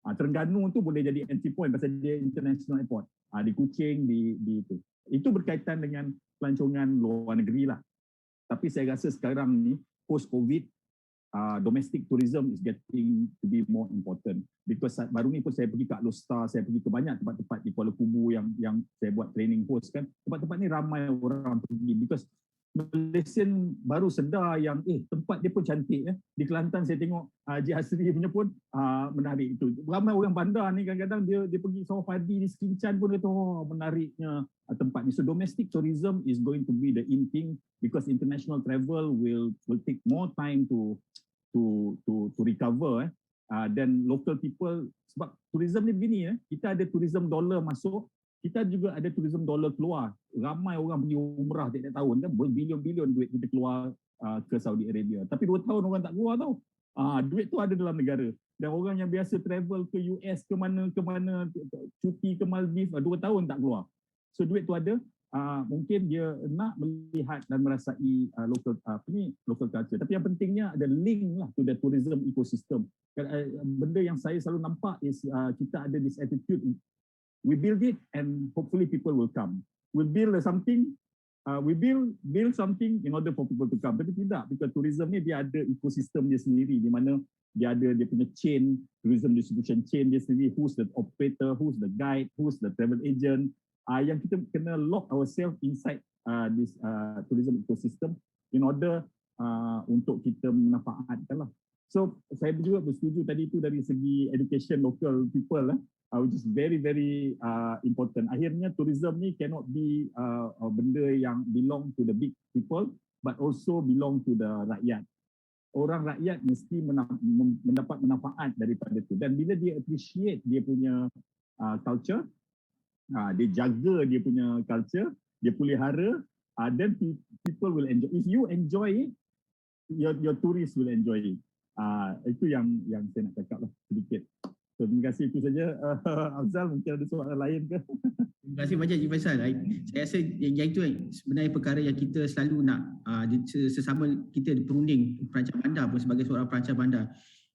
Terengganu tu boleh jadi entry point pasal dia international airport. Di Kuching, di itu. Itu berkaitan dengan pelancongan luar negeri lah. Tapi saya rasa sekarang ni post COVID, domestic tourism is getting to be more important, because baru ni pun saya pergi ke Alostar, saya pergi ke banyak tempat-tempat di Kuala Kubu yang saya buat training host kan. Tempat-tempat ni ramai orang pergi, because Malaysian baru sedar yang tempat dia pun cantik. Di Kelantan saya tengok Haji Hasri punya pun menarik itu. Ramai orang bandar ni kadang-kadang dia pergi sawah padi di Sekincan pun kata menariknya tempat ni. So domestic tourism is going to be the in thing, because international travel will take more time to recover. Dan local people, sebab tourism ni begini, kita ada tourism dollar masuk, kita juga ada tourism dollar keluar. Ramai orang pergi umrah tiap-tiap tahun kan, berbilion-bilion duit kita keluar ke Saudi Arabia. Tapi 2 tahun orang tak keluar tau. Duit tu ada dalam negara. Dan orang yang biasa travel ke US, ke mana, cuti ke Maldives, 2 tahun tak keluar. So duit tu ada, mungkin dia nak melihat dan merasai local culture. Tapi yang pentingnya ada link lah to the tourism ecosystem. Benda yang saya selalu nampak is kita ada this attitude, we build it and hopefully people will come. We build something in order for people to come. Tapi tidak, because tourism ni dia ada ekosistem dia sendiri, di mana dia ada dia punya chain, tourism distribution chain dia sendiri, who's the operator, who's the guide, who's the travel agent. Yang kita kena lock ourselves inside this tourism ecosystem in order untuk kita memanfaatkan lah. So saya juga bersetuju tadi itu dari segi education local people which is very very important. Akhirnya tourism ni cannot be benda yang belong to the big people, but also belong to the rakyat. Orang rakyat mesti mendapat manfaat daripada itu. Dan bila dia appreciate dia punya culture, dia jaga dia punya culture, dia pelihara, then people will enjoy. If you enjoy it, your tourists will enjoy it. Itu yang saya nak cakap lah sedikit. So, terima kasih, itu saja. Afzal, mungkin ada soalan lain ke? Terima kasih banyak Cik Faisal. Saya rasa yang itu sebenarnya perkara yang kita selalu nak, sesama kita perunding perancang bandar pun, sebagai seorang perancang bandar,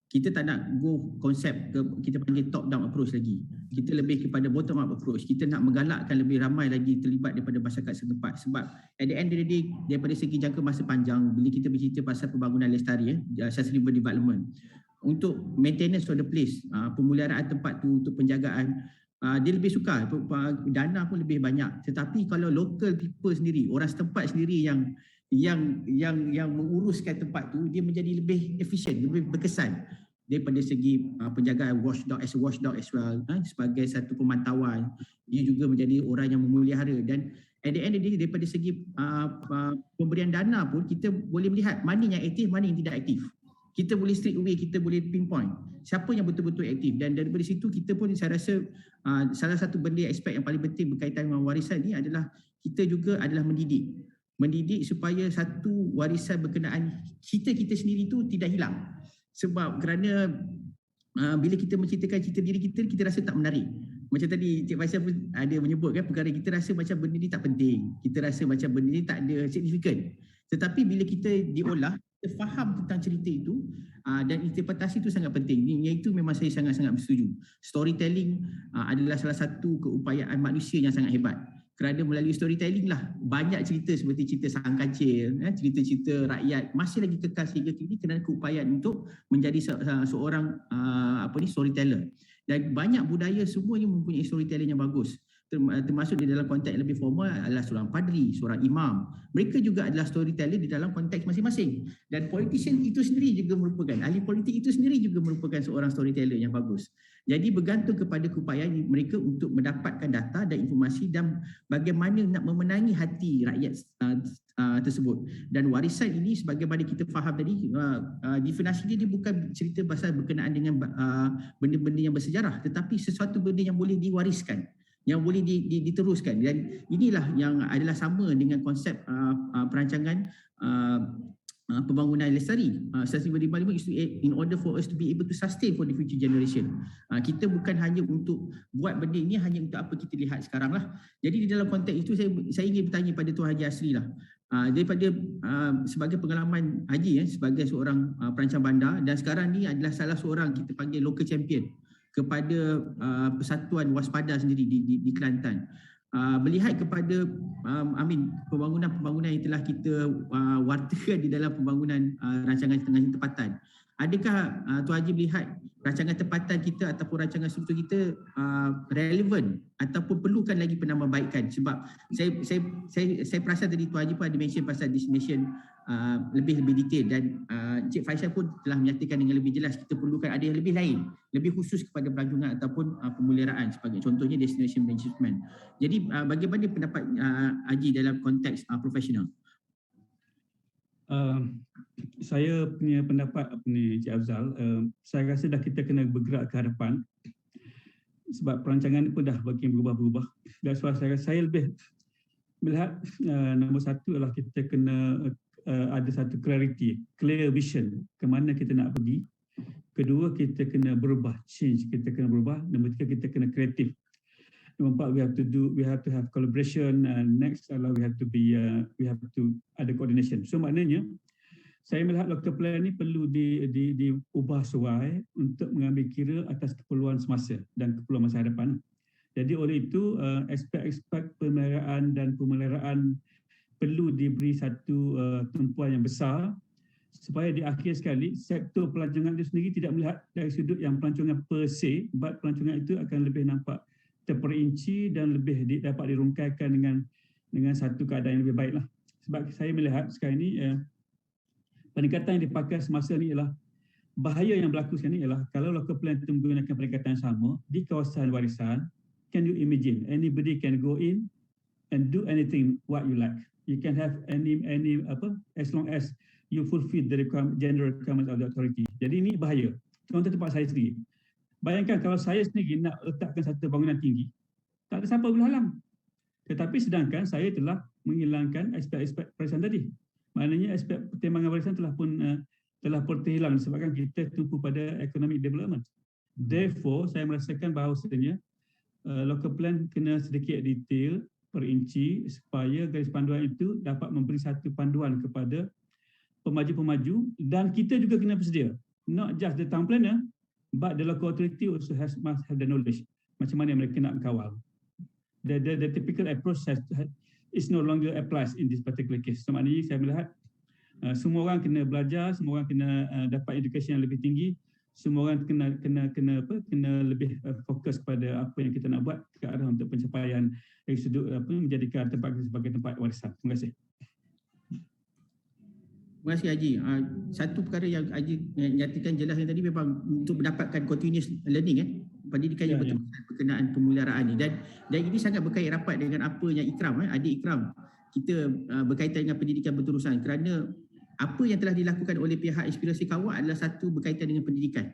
kita tak nak go konsep kita panggil top down approach lagi. Kita lebih kepada bottom up approach. Kita nak menggalakkan lebih ramai lagi terlibat daripada masyarakat setempat. Sebab at the end of the day, daripada segi jangka masa panjang, bila kita bercerita pasal pembangunan lestari, sustainable development, untuk maintenance of the place, pemuliharaan tempat tu, untuk penjagaan, dia lebih sukar, dana pun lebih banyak. Tetapi kalau local people sendiri, orang setempat sendiri yang yang menguruskan tempat tu dia menjadi lebih efisien, lebih berkesan daripada segi penjagaan watchdog as well, sebagai satu pemantauan. Dia juga menjadi orang yang memelihara, dan at the end of the day daripada segi pemberian dana pun kita boleh melihat mana yang aktif, mana yang tidak aktif. Kita boleh straight away, kita boleh pinpoint siapa yang betul-betul aktif, dan daripada situ kita pun saya rasa salah satu benda aspek yang paling penting berkaitan dengan warisan ni adalah kita juga adalah mendidik supaya satu warisan berkenaan kita sendiri tu tidak hilang. Sebab kerana bila kita menceritakan cerita diri kita rasa tak menarik. Macam tadi Cik Faisal pun ada menyebut kan, perkara kita rasa macam benda ni tak penting, kita rasa macam benda ni tak ada signifikan. Tetapi bila kita diolah, kita faham tentang cerita itu, dan interpretasi itu sangat penting. Iaitu memang saya sangat-sangat bersetuju. Storytelling adalah salah satu keupayaan manusia yang sangat hebat. Kerana melalui storytelling lah banyak cerita seperti cerita Sang Kancil, cerita-cerita rakyat masih lagi kekal sehingga kini kerana keupayaan untuk menjadi seorang storyteller. Dan banyak budaya semuanya mempunyai storytelling yang bagus. Termasuk di dalam konteks lebih formal adalah seorang padri, seorang imam. Mereka juga adalah storyteller di dalam konteks masing-masing. Dan politician itu sendiri juga merupakan, ahli politik itu sendiri juga merupakan seorang storyteller yang bagus. Jadi bergantung kepada keupayaan mereka untuk mendapatkan data dan informasi dan bagaimana nak memenangi hati rakyat tersebut. Dan warisan ini sebagaimana kita faham tadi, definisi dia bukan cerita pasal berkenaan dengan benda-benda yang bersejarah, tetapi sesuatu benda yang boleh diwariskan, yang boleh diteruskan. Dan inilah yang adalah sama dengan konsep perancangan pembangunan lestari. Sustainable Development is in order for us to be able to sustain for the future generation. Kita bukan hanya untuk buat benda ini hanya untuk apa kita lihat sekarang lah. Jadi di dalam konteks itu saya ingin bertanya pada Tuan Haji Asri lah. Daripada sebagai pengalaman Haji sebagai seorang perancang bandar, dan sekarang ni adalah salah seorang kita panggil local champion kepada Persatuan Waspada sendiri di Kelantan. Melihat kepada pembangunan yang telah kita wartakan di dalam pembangunan rancangan tempatan, adakah Tuan Haji melihat rancangan tempatan kita ataupun rancangan struktur kita relevan ataupun perlukan lagi penambahbaikan? Sebab saya perasan tadi Tuan Haji pun ada mention pasal destination lebih detail, dan Encik Faisal pun telah menyatakan dengan lebih jelas kita perlukan ada yang lebih lain, lebih khusus kepada pelancongan ataupun pemeliharaan, sebagai contohnya destination management. Jadi bagaimana pendapat Haji dalam konteks profesional? Saya punya pendapat Encik Afzal, saya rasa dah kita kena bergerak ke hadapan sebab perancangan pun dah makin berubah-ubah. That's why saya lebih melihat nombor satu adalah kita kena ada satu clarity, clear vision ke mana kita nak pergi. Kedua, kita kena berubah, change, kita kena berubah. Nombor tiga, kita kena kreatif. Nombor empat, we have to have collaboration, and next adalah we have to ada coordination. So maknanya saya melihat local plan ni perlu diubah sesuai untuk mengambil kira atas keperluan semasa dan keperluan masa hadapan. Jadi oleh itu aspek-aspek pemeliharaan perlu diberi satu tumpuan yang besar supaya di akhir sekali sektor pelancongan itu sendiri tidak melihat dari sudut yang pelancongan per se, but pelancongan itu akan lebih nampak terperinci dan lebih dapat dirungkaikan dengan satu keadaan yang lebih baiklah. Sebab saya melihat sekarang ini pendekatan yang dipakai semasa ini ialah bahaya yang berlaku sekarang ini ialah kalau local plan itu menggunakan pendekatan yang sama di kawasan warisan. Can you imagine anybody can go in and do anything what you like? You can have any as long as you fulfill the general requirements of the authority. Jadi ini bahaya. Contoh tempat saya sendiri. Bayangkan kalau saya sendiri nak letakkan satu bangunan tinggi, tak ada siapa boleh halang. Tetapi sedangkan saya telah menghilangkan aspek-aspek warisan tadi. Maknanya aspek pertimbangan warisan telah terhilang disebabkan kita tumpu pada economic development. Therefore, saya merasakan bahawasanya local plan kena sedikit detail, perinci, supaya garis panduan itu dapat memberi satu panduan kepada pemaju-pemaju, dan kita juga kena bersedia. Not just the town planner, but the local authority also must have the knowledge macam mana mereka nak kawal. The typical approach is no longer applies in this particular case. So maknanya saya melihat semua orang kena belajar, semua orang kena dapat edukasi yang lebih tinggi, semua orang kena lebih fokus kepada apa yang kita nak buat ke arah untuk pencapaian dari sudut menjadikan tempat sebagai tempat warisan. Terima kasih. Terima kasih Haji. Satu perkara yang Haji nyatakan jelas yang tadi memang untuk mendapatkan continuous learning pendidikan yang Ya, ya. betul berkenaan pemuliharaan ni dan ini sangat berkait rapat dengan apa yang Ikram adik Ikram kita berkaitan dengan pendidikan berterusan kerana apa yang telah dilakukan oleh pihak Inspirasi Kawak adalah satu berkaitan dengan pendidikan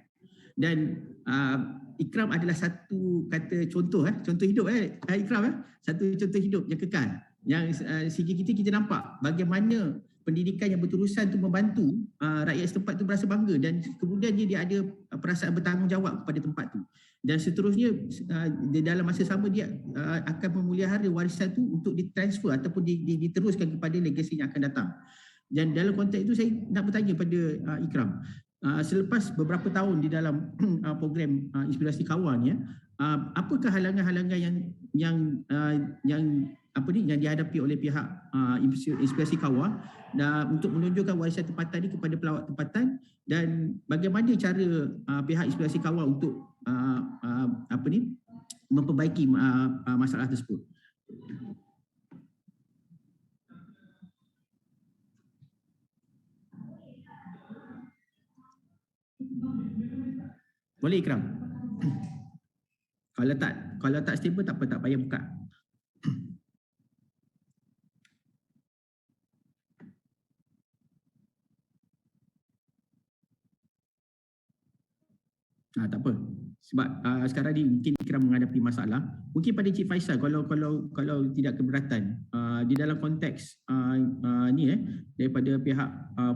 dan Ikram adalah satu kata contoh hidup Ikram satu contoh hidup yang kekal yang segi kita nampak bagaimana pendidikan yang berterusan itu membantu rakyat setempat itu berasa bangga dan kemudian dia ada perasaan bertanggungjawab kepada tempat itu dan seterusnya di dalam masa sama dia akan memelihara warisan itu untuk ditransfer ataupun diteruskan kepada legasi yang akan datang. Dan dalam konteks itu saya nak bertanya pada Ikram, selepas beberapa tahun di dalam program Inspirasi Kawan apakah halangan-halangan yang dihadapi oleh pihak Inspirasi Kawah untuk menunjukkan warisan tempatan ini kepada pelawat tempatan dan bagaimana cara pihak Inspirasi Kawah untuk memperbaiki masalah tersebut. Boleh Ikram? Kalau tak stable tak apa, tak payah buka. Tak apa. Sebab sekarang ni mungkin Ikram menghadapi masalah. Mungkin pada Cik Faisal kalau tidak keberatan di dalam konteks daripada pihak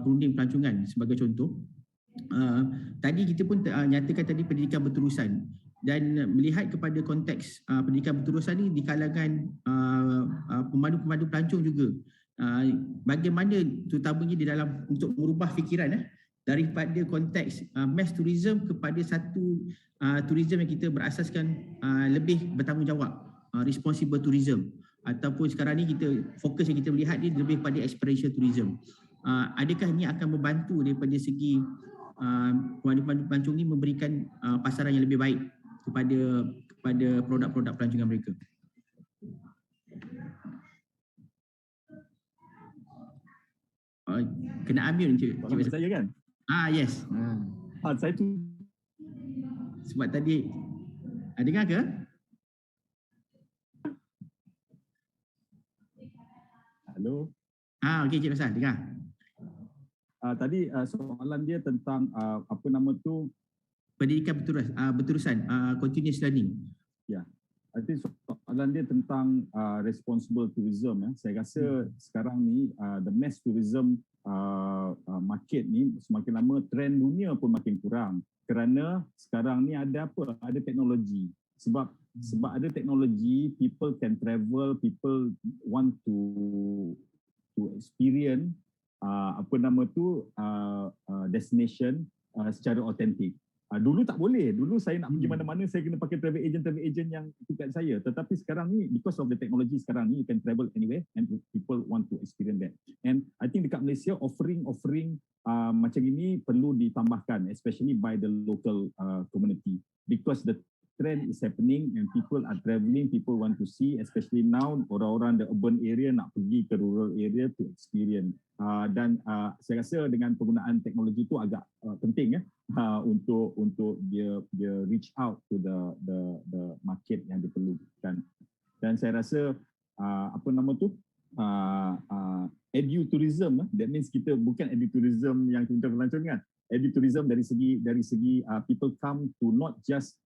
perunding pelancongan sebagai contoh. Tadi kita pun nyatakan tadi pendidikan berterusan dan melihat kepada konteks pendidikan berterusan ni di kalangan pemandu-pemandu pelancong juga bagaimana terutamanya di dalam untuk merubah fikiran daripada konteks mass tourism kepada satu tourism yang kita berasaskan lebih bertanggungjawab, responsible tourism ataupun sekarang ni kita fokus yang kita melihat ni lebih pada experiential tourism. Adakah ini akan membantu daripada segi pemandu-pemandu pelancong ni memberikan pasaran yang lebih baik kepada produk-produk pelancongan mereka? Kena ambil Cik Faisal. Saya kan? Yes. Saya tu sebab tadi dengar ke? Halo. Okey Cik Faisal, dengar. Tadi soalan dia tentang pendidikan berterusan, continuous learning. Ya. Nanti soalan dia tentang responsible tourism. Saya rasa sekarang ni the mass tourism market ni semakin lama trend dunia pun makin kurang kerana sekarang ni ada apa? Ada teknologi. Sebab ada teknologi, people can travel, people want to experience destination secara autentik. Dulu tak boleh. Dulu saya nak pergi mana-mana saya kena pakai travel agent yang ikut saya. Tetapi sekarang ni because of the technology sekarang ni you can travel anywhere and people want to experience that. And I think dekat Malaysia offering macam ini perlu ditambahkan especially by the local community because the trend is happening and people are travelling, people want to see, especially now orang-orang the urban area nak pergi ke rural area to experience. Dan saya rasa dengan penggunaan teknologi itu agak penting untuk dia reach out to the market yang diperlukan. Dan saya rasa edutourism, that means kita bukan edutourism yang kita pelancongan. Edutourism dari segi people come to not just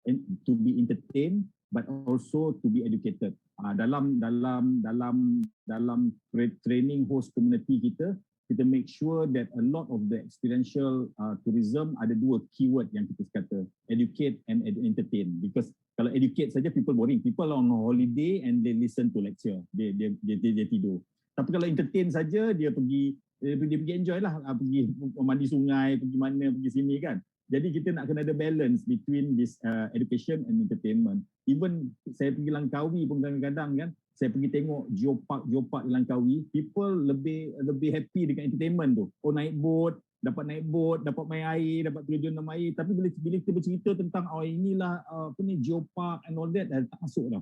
to be entertained but also to be educated. Dalam training host community kita make sure that a lot of the experiential tourism ada dua keyword yang kita kata, educate and entertain. Because kalau educate saja people boring, people on holiday and they listen to lecture, dia tidur. Tapi kalau entertain saja dia pergi enjoy lah, pergi mandi sungai, pergi mana, pergi sini kan. Jadi kita nak kena ada balance between this education and entertainment. Even saya pergi Langkawi pun kadang-kadang kan, saya pergi tengok geopark Langkawi, people lebih happy dengan entertainment tu. Naik boat, dapat naik boat, dapat main air, dapat terjun dalam air. Tapi bila kita bercerita tentang inilah apa ni geopark and all that, tak masuk dah.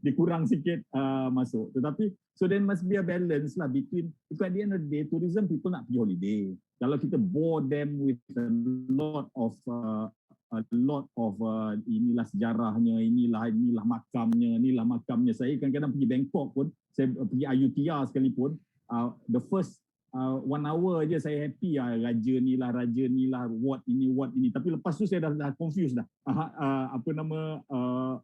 Dia kurang sikit masuk. Tetapi so there must be a balance lah between, because at the end of the day tourism people nak pergi holiday. Kalau kita bore them with a lot of inilah sejarahnya, inilah makamnya. Saya kadang-kadang pergi Bangkok pun, saya pergi Ayutthaya sekalipun, the first 1 hour je saya happy, raja ni lah, what ini. Tapi lepas tu saya dah confused dah.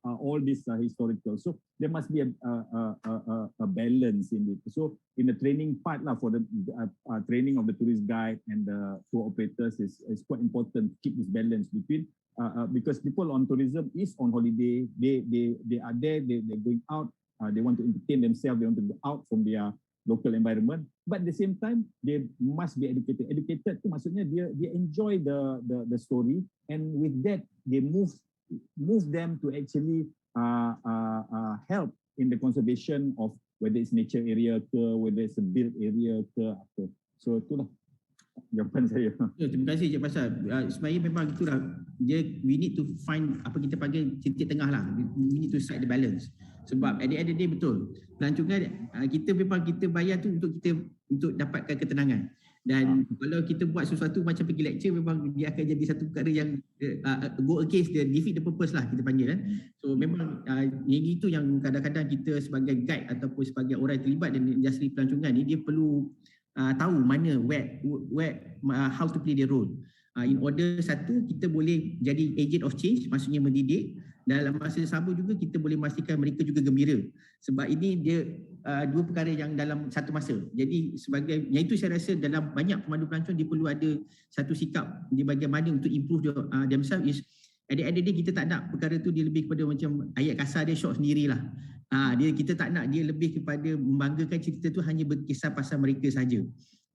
All this historical. So there must be a balance in it. So in the training part lah, for the training of the tourist guide and the tour operators is quite important to keep this balance between because people on tourism is on holiday, they are there, they're going out, they want to entertain themselves, they want to go out from their local environment, but at the same time they must be educated tu maksudnya dia enjoy the story, and with that they move them to actually help in the conservation of whether it's nature area ke, whether it's a built area ke apa. So itulah jawapan saya. Terima kasih Cik Fasal. Sebenarnya memang itulah, we need to find apa kita panggil titik tengah lah. We need to strike the balance. Sebab at the end of the day betul, pelancongan kita bayar tu untuk dapatkan ketenangan. Dan kalau kita buat sesuatu macam pergi lecture, memang dia akan jadi satu perkara yang go against the defeat the purpose lah kita panggil kan. So memang yang itu yang kadang-kadang kita sebagai guide ataupun sebagai orang yang terlibat dalam industri pelancongan ni, dia perlu tahu mana how to play the role. In order satu, kita boleh jadi agent of change, maksudnya mendidik. Dalam masa yang sama juga kita boleh memastikan mereka juga gembira. Sebab ini dia dua perkara yang dalam satu masa. Jadi sebagai yang itu saya rasa dalam banyak pemandu pelancong dia perlu ada satu sikap di bagaimana untuk improve themselves is at the end of the day kita tak nak perkara tu dia lebih kepada macam ayat kasar dia short sendirilah. Kita tak nak dia lebih kepada membanggakan cerita tu hanya berkisah pasal mereka saja.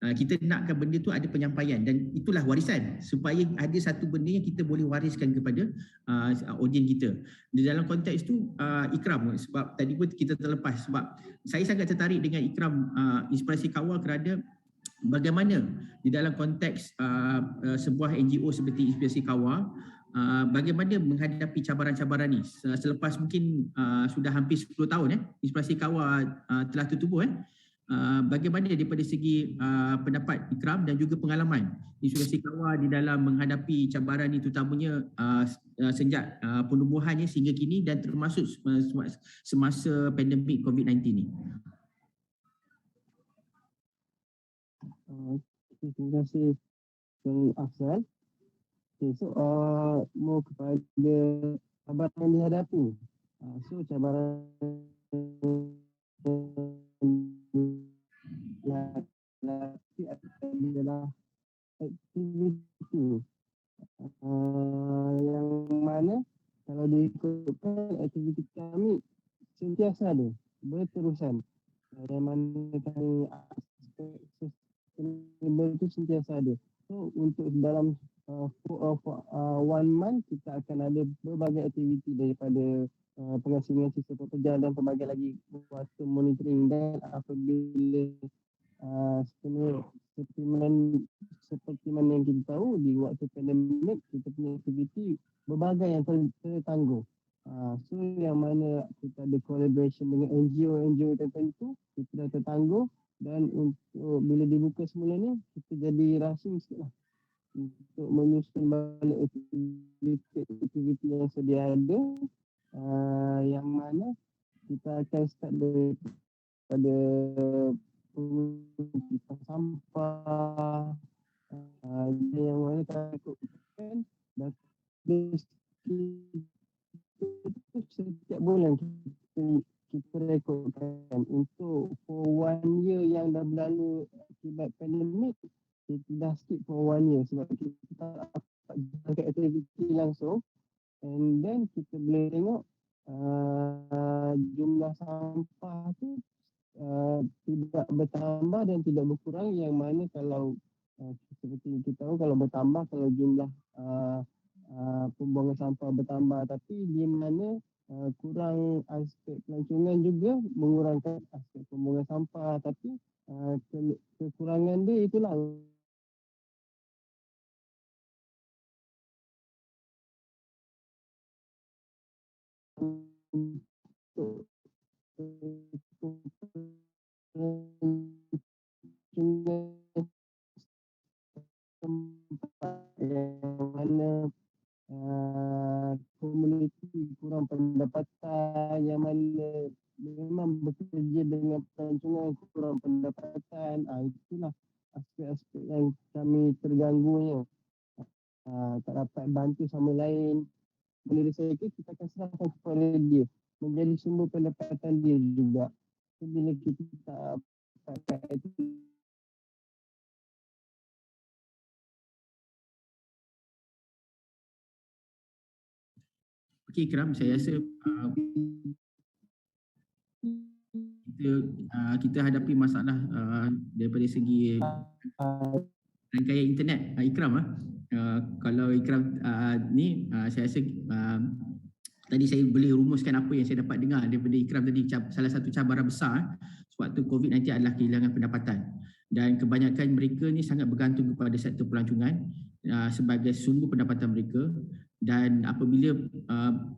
Kita nakkan benda tu ada penyampaian, dan itulah warisan, supaya ada satu benda yang kita boleh wariskan kepada audiens kita. Di dalam konteks tu Ikram, sebab tadi pun kita terlepas, sebab saya sangat tertarik dengan Ikram Inspirasi Kawal kerana bagaimana di dalam konteks sebuah NGO seperti Inspirasi Kawal, bagaimana menghadapi cabaran-cabaran ni. Selepas mungkin sudah hampir 10 tahun Inspirasi Kawal telah tertubuh, bagaimana daripada segi pendapat Ikram dan juga pengalaman Inspirasi Kawal di dalam menghadapi cabaran ini, terutamanya sejak penubuhannya sehingga kini dan termasuk semasa pandemik COVID-19 ni. Terima kasih Tuan Afzal. Okay, so mau kepada cabaran yang dihadapi. So cabaran adalah aktiviti yang mana kalau diikutkan aktiviti kami sentiasa ada berterusan, yang mana kami aspek sustainable itu sentiasa ada. So untuk dalam 1 month kita akan ada berbagai aktiviti daripada pengasihan sistem pekerja dan pelbagai lagi water monitoring. Dan apabila seperti mana yang kita tahu di waktu pandemik, kita punya aktiviti berbagai yang tertangguh. So yang mana kita ada collaboration dengan NGO tertentu, kita dah tertangguh, dan untuk bila dibuka semula ni kita jadi rasa sikit lah untuk menyusun balik aktiviti yang sedia ada, yang mana kita akan start daripada pengurusan sampah, yang mana kita ikutkan, dan setiap bulan kita rekodkan. Untuk for 1 year yang dah berlalu akibat pandemik, kita dah skip for 1 year sebab kita tak dapat jalankan aktiviti langsung, and then kita boleh tengok jumlah sampah tu tidak bertambah dan tidak berkurang, yang mana kalau seperti kita tahu, kalau bertambah, kalau jumlah pembuangan sampah bertambah, tapi di mana kurang aspek pelancongan juga mengurangkan aspek pembuangan sampah. Tapi kekurangan dia itulah untuk tempat yang mana komuniti kurang pendapatan, yang mana memang bekerja dengan pelancongan kurang pendapatan. Itulah aspek-aspek yang kami terganggunya. Tak dapat bantu sama lain. Boleh diselesaikan, kita akan serahkan kepada dia, menjadi sumber pendapatan dia juga. So, bila kita tak dapat itu, Okey Ikram, saya rasa kita hadapi masalah daripada segi rangkaian internet. Ikram kalau Ikram ni saya rasa tadi saya boleh rumuskan apa yang saya dapat dengar daripada Ikram tadi. Salah satu cabaran besar sewaktu COVID-19 adalah kehilangan pendapatan, dan kebanyakan mereka ni sangat bergantung kepada sektor pelancongan sebagai sumber pendapatan mereka. Dan apabila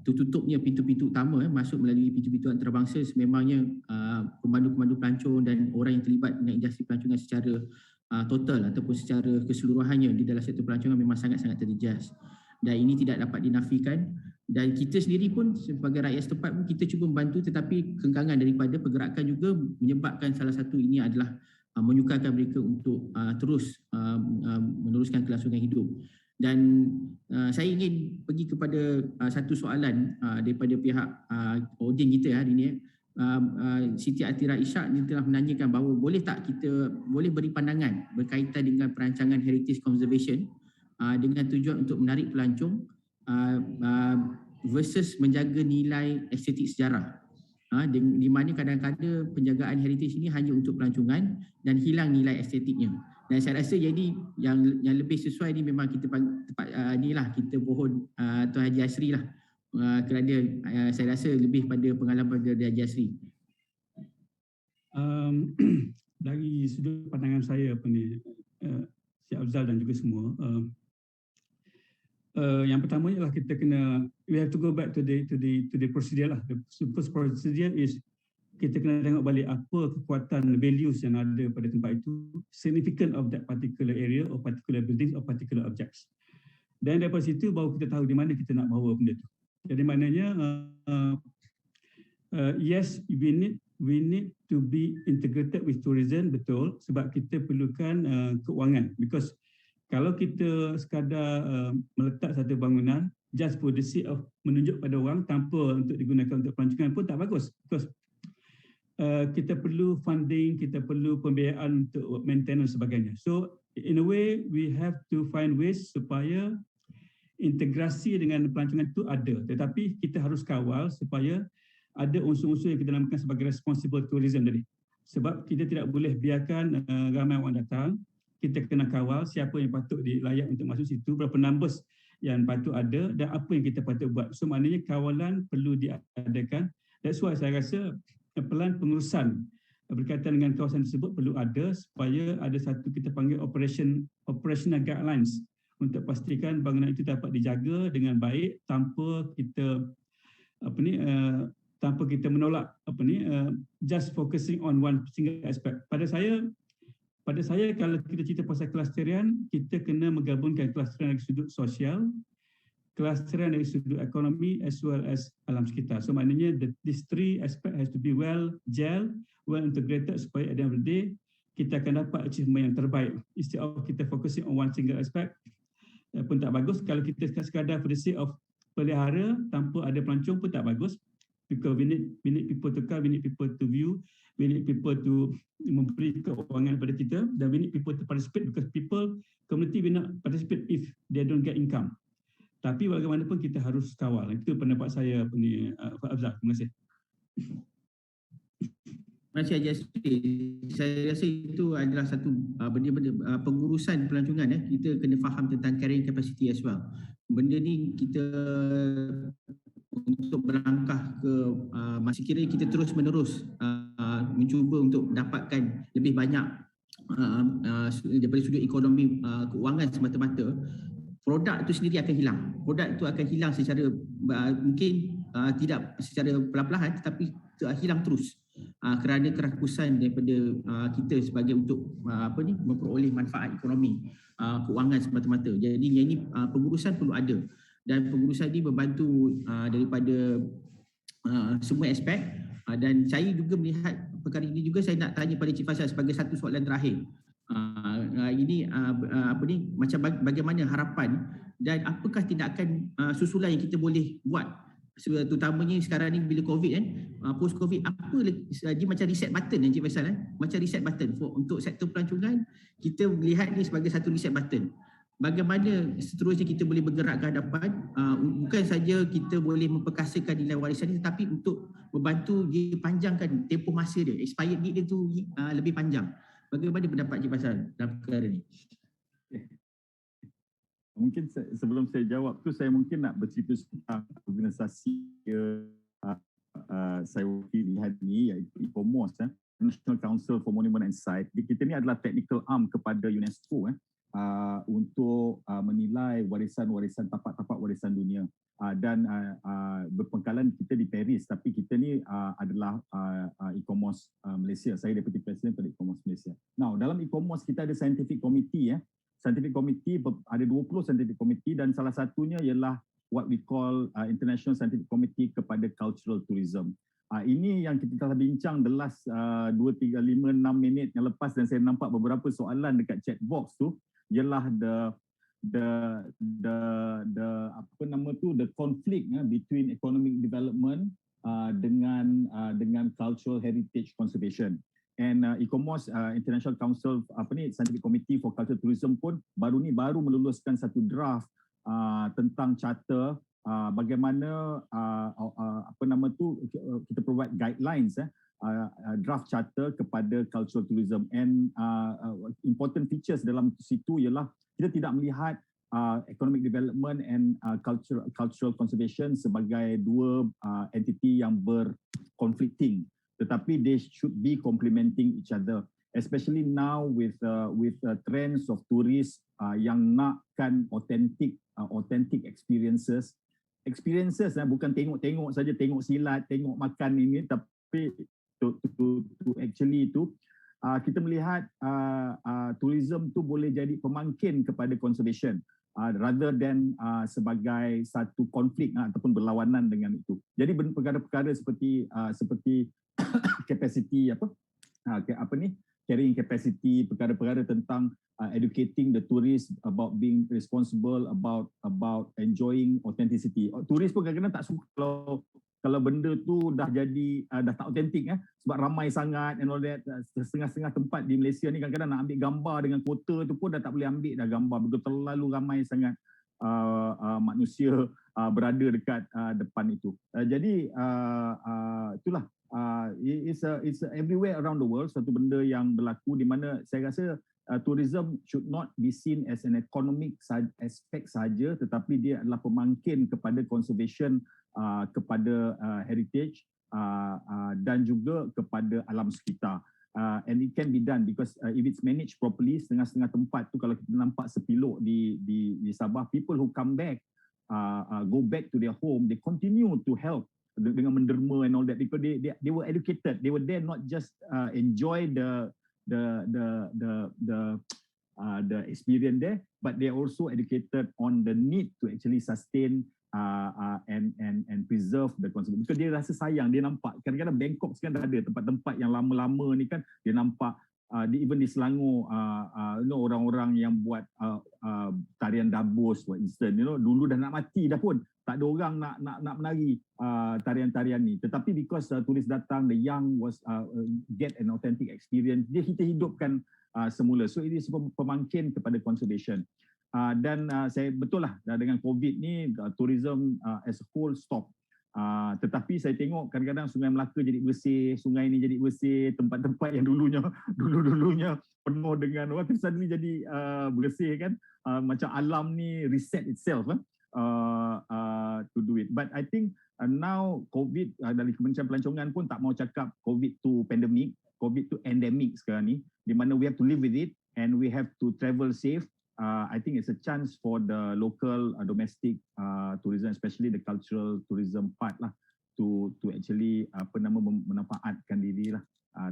tertutupnya pintu-pintu utama masuk melalui pintu-pintu antarabangsa, sememangnya pemandu-pemandu pelancong dan orang yang terlibat dengan industri pelancongan secara total ataupun secara keseluruhannya di dalam sektor pelancongan memang sangat-sangat terjejas, dan ini tidak dapat dinafikan. Dan kita sendiri pun sebagai rakyat setempat pun kita cuba membantu, tetapi kengkangan daripada pergerakan juga menyebabkan salah satu ini adalah menyukarkan mereka untuk terus meneruskan kelangsungan hidup. Dan saya ingin pergi kepada satu soalan daripada pihak audiens kita hari ini. Siti Atira Ishak ni telah menanyakan bahawa boleh tak kita boleh beri pandangan berkaitan dengan perancangan heritage conservation dengan tujuan untuk menarik pelancong versus menjaga nilai estetik sejarah, di mana kadang-kadang penjagaan heritage ini hanya untuk pelancongan dan hilang nilai estetiknya. Dan saya rasa jadi yang lebih sesuai ni memang kita tepat inilah kita pohon Tuan Haji Asri lah, kerana saya rasa lebih pada pengalaman dari Haji Asri. Dari sudut pandangan saya Syed Afzal dan juga semua, yang pertama ialah kita kena, we have to go back to the procedure lah. The first procedure is kita kena tengok balik apa kekuatan values yang ada pada tempat itu, significant of that particular area or particular buildings or particular objects. Dan daripada situ baru kita tahu di mana kita nak bawa benda tu. Jadi maknanya yes, we need to be integrated with tourism, betul, sebab kita perlukan keuangan, because kalau kita sekadar meletak satu bangunan just for the sake of menunjuk pada orang tanpa untuk digunakan untuk pelancongan pun tak bagus, because kita perlu funding, kita perlu pembiayaan untuk maintenance sebagainya. So in a way we have to find ways supaya integrasi dengan pelancongan itu ada, tetapi kita harus kawal supaya ada unsur-unsur yang kita namakan sebagai responsible tourism tadi. Sebab kita tidak boleh biarkan ramai orang datang, kita kena kawal siapa yang patut layak untuk masuk situ, berapa numbers yang patut ada dan apa yang kita patut buat. So maknanya kawalan perlu diadakan. That's why saya rasa pelan pengurusan berkaitan dengan kawasan tersebut perlu ada, supaya ada satu kita panggil operational guidelines untuk pastikan bangunan itu dapat dijaga dengan baik tanpa kita tanpa kita menolak just focusing on one single aspect. Pada saya kalau kita cerita pasal klasterian, kita kena menggabungkan klasterian dari sudut sosial, klasterian dari sudut ekonomi as well as alam sekitar. So maknanya these three aspect has to be well gel, well integrated, supaya at the end of the day kita akan dapat achievement yang terbaik. Instead of kita focusing on one single aspect pun tak bagus. Kalau kita sekadar for the sake of pelihara tanpa ada pelancong pun tak bagus, because we need people to come, we need people to view, we need people to memberi keuangan kepada kita, dan we need people to participate, because community will not participate if they don't get income. Tapi bagaimanapun kita harus kawal. Itu pendapat saya, Afzal. Terima kasih. Terima kasih Haji Asri. Saya rasa itu adalah satu benda-benda pengurusan pelancongan. Kita kena faham tentang carrying capacity as well. Benda ni kita untuk berlangkah ke masih kira kita terus menerus mencuba untuk dapatkan lebih banyak daripada sudut ekonomi keuangan semata-mata, produk itu sendiri akan hilang. Produk itu akan hilang secara mungkin tidak secara perlahan-lahan tetapi hilang terus kerana kerakusan daripada kita sebagai untuk memperoleh manfaat ekonomi keuangan semata-mata. Jadi yang ini pengurusan perlu ada, dan pengurusan ini membantu daripada semua aspek. Dan saya juga melihat perkara ini juga, saya nak tanya pada Cik Faisal sebagai satu soalan terakhir. Macam bagaimana harapan dan apakah tindakan susulan yang kita boleh buat, terutamanya sekarang ni bila COVID kan, post COVID, apa dia macam reset button kan Cik Faisal macam reset button untuk sektor pelancongan. Kita melihat ni sebagai satu reset button. Bagaimana seterusnya kita boleh bergerak ke hadapan, bukan saja kita boleh memperkasakan nilai warisan ini, tetapi untuk membantu dia panjangkan tempoh masa dia, expired date dia tu lebih panjang. Bagaimana pendapat Cik Faisal dalam perkara ni? Mungkin sebelum saya jawab tu, saya mungkin nak bercerita tentang organisasi saya wakili hari ini, iaitu ICOMOS, National Council for Monument and Site. Kita ni adalah technical arm kepada UNESCO untuk menilai warisan-warisan tapak-tapak warisan dunia, dan berpangkalan kita di Paris, tapi kita ni adalah ICOMOS Malaysia. Saya Deputy President pada ICOMOS Malaysia. Now, dalam ICOMOS kita ada scientific committee. Scientific committee ada 20 scientific committee, dan salah satunya ialah what we call International Scientific Committee kepada Cultural Tourism. Ini yang kita telah bincang the last 2, 3, 5, 6 minit yang lepas, dan saya nampak beberapa soalan dekat chat box tu ialah the conflict between economic development dengan cultural heritage conservation. And ICOMOS, International Council Scientific Committee for Cultural Tourism pun baru meluluskan satu draft tentang charter bagaimana kita provide guidelines draft charter kepada cultural tourism. And important features dalam situ ialah kita tidak melihat economic development and cultural conservation sebagai dua entiti yang berkonflikting, tetapi they should be complementing each other, especially now with trends of tourists yang nakkan authentic experiences, bukan tengok saja, tengok silat, tengok makan ini, tapi to actually itu kita melihat tourism tu boleh jadi pemangkin kepada conservation rather than sebagai satu konflik ataupun berlawanan dengan itu. Jadi perkara-perkara seperti capacity carrying capacity, perkara-perkara tentang educating the tourists about being responsible, about enjoying authenticity. Turis pun kadang-kadang tak suka kalau benda tu dah jadi dah tak autentik sebab ramai sangat and all that. Setengah-setengah tempat di Malaysia ni kadang-kadang nak ambil gambar dengan kota tu pun dah tak boleh ambil dah gambar, begitu terlalu ramai sangat manusia berada dekat depan itu. Jadi itulah it's everywhere around the world, satu benda yang berlaku di mana saya rasa tourism should not be seen as an economic aspect saja, tetapi dia adalah pemangkin kepada conservation, kepada heritage dan juga kepada alam sekitar. And it can be done because if it's managed properly, setengah-setengah tempat tu kalau kita nampak sepilok di Sabah, people who come back go back to their home, they continue to help dengan menderma and all that, because they were educated, they were there not just enjoy the experience there, but they are also educated on the need to actually sustain and preserve the conservation. Because dia rasa sayang, dia nampak kadang-kadang Bangkok sekarang dah ada tempat-tempat yang lama-lama ni kan, dia nampak even di Selangor orang-orang yang buat tarian dabus for instance, dulu dah nak mati dah pun tak ada orang nak menari tarian-tarian ni, tetapi because turis datang, the young was get an authentic experience, dia kita hidupkan semula. So ini pemangkin kepada conservation. Dan saya betul lah dengan COVID ni tourism as a whole stop. Tetapi saya tengok kadang-kadang Sungai Melaka jadi bersih, sungai ni jadi bersih, tempat-tempat yang dulunya penuh dengan orang tu suddenly jadi bersih kan, macam alam ni reset itself to do it. But I think now COVID dari Kementerian Pelancongan pun tak mau cakap COVID to pandemic, COVID to endemic sekarang ni, di mana we have to live with it and we have to travel safe. I think it's a chance for the local domestic tourism, especially the cultural tourism part lah, to actually memanfaatkan diri lah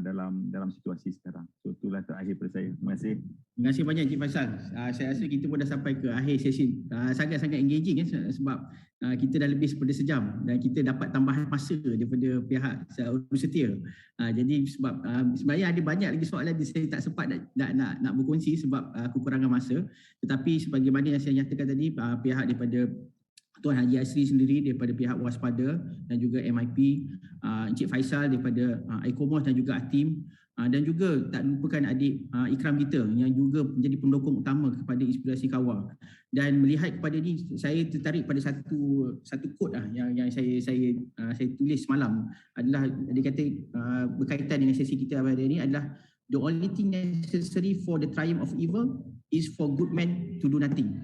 dalam situasi sekarang. So itulah terakhir pada saya. Terima kasih. Terima kasih banyak Encik Faisal. Saya rasa kita pun dah sampai ke akhir sesi. Sangat-sangat engaging sebab kita dah lebih daripada sejam dan kita dapat tambahan masa daripada pihak urus setia. Jadi sebab sebenarnya ada banyak lagi soalan yang saya tak sempat nak berkongsi sebab kekurangan masa. Tetapi sebagaimana yang saya nyatakan tadi, pihak daripada Tuan Haji Asri sendiri daripada pihak Waspada dan juga MIP, Encik Faisal daripada ICOMOS dan juga ATIM, dan juga tak lupakan adik Ikram kita yang juga menjadi pendukung utama kepada Inspirasi Kawah. Dan melihat kepada ni, saya tertarik pada satu quote yang saya tulis semalam, adalah dia kata berkaitan dengan sesi kita pada hari ini adalah the only thing necessary for the triumph of evil is for good men to do nothing.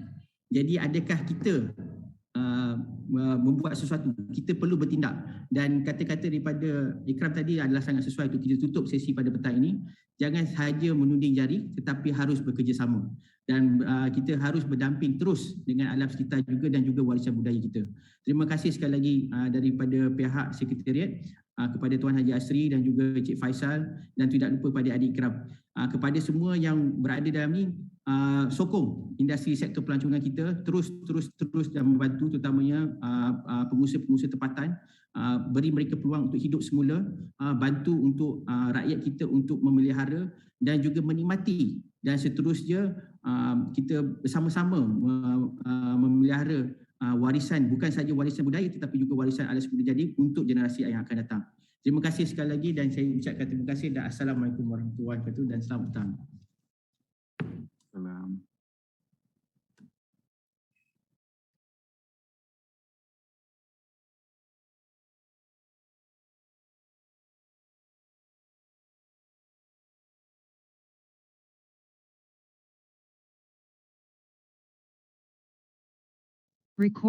Jadi adakah kita membuat sesuatu, kita perlu bertindak. Dan kata-kata daripada Ikram tadi adalah sangat sesuai untuk kita tutup sesi pada petang ini. Jangan sahaja menuding jari tetapi harus bekerjasama. Dan kita harus berdamping terus dengan alam sekitar juga dan juga warisan budaya kita. Terima kasih sekali lagi daripada pihak sekretariat kepada Tuan Haji Asri dan juga Encik Faisal, dan tidak lupa pada adik Ikram. Kepada semua yang berada dalam ni, sokong industri sektor pelancongan kita terus dan membantu, terutamanya pengusaha-pengusaha tempatan, beri mereka peluang untuk hidup semula, bantu untuk rakyat kita untuk memelihara dan juga menikmati, dan seterusnya kita bersama-sama memelihara warisan, bukan saja warisan budaya tetapi juga warisan alam semula jadi untuk generasi yang akan datang. Terima kasih sekali lagi dan saya ucapkan terima kasih dan Assalamualaikum warahmatullahi wabarakatuh dan selamat petang. Salam. Record.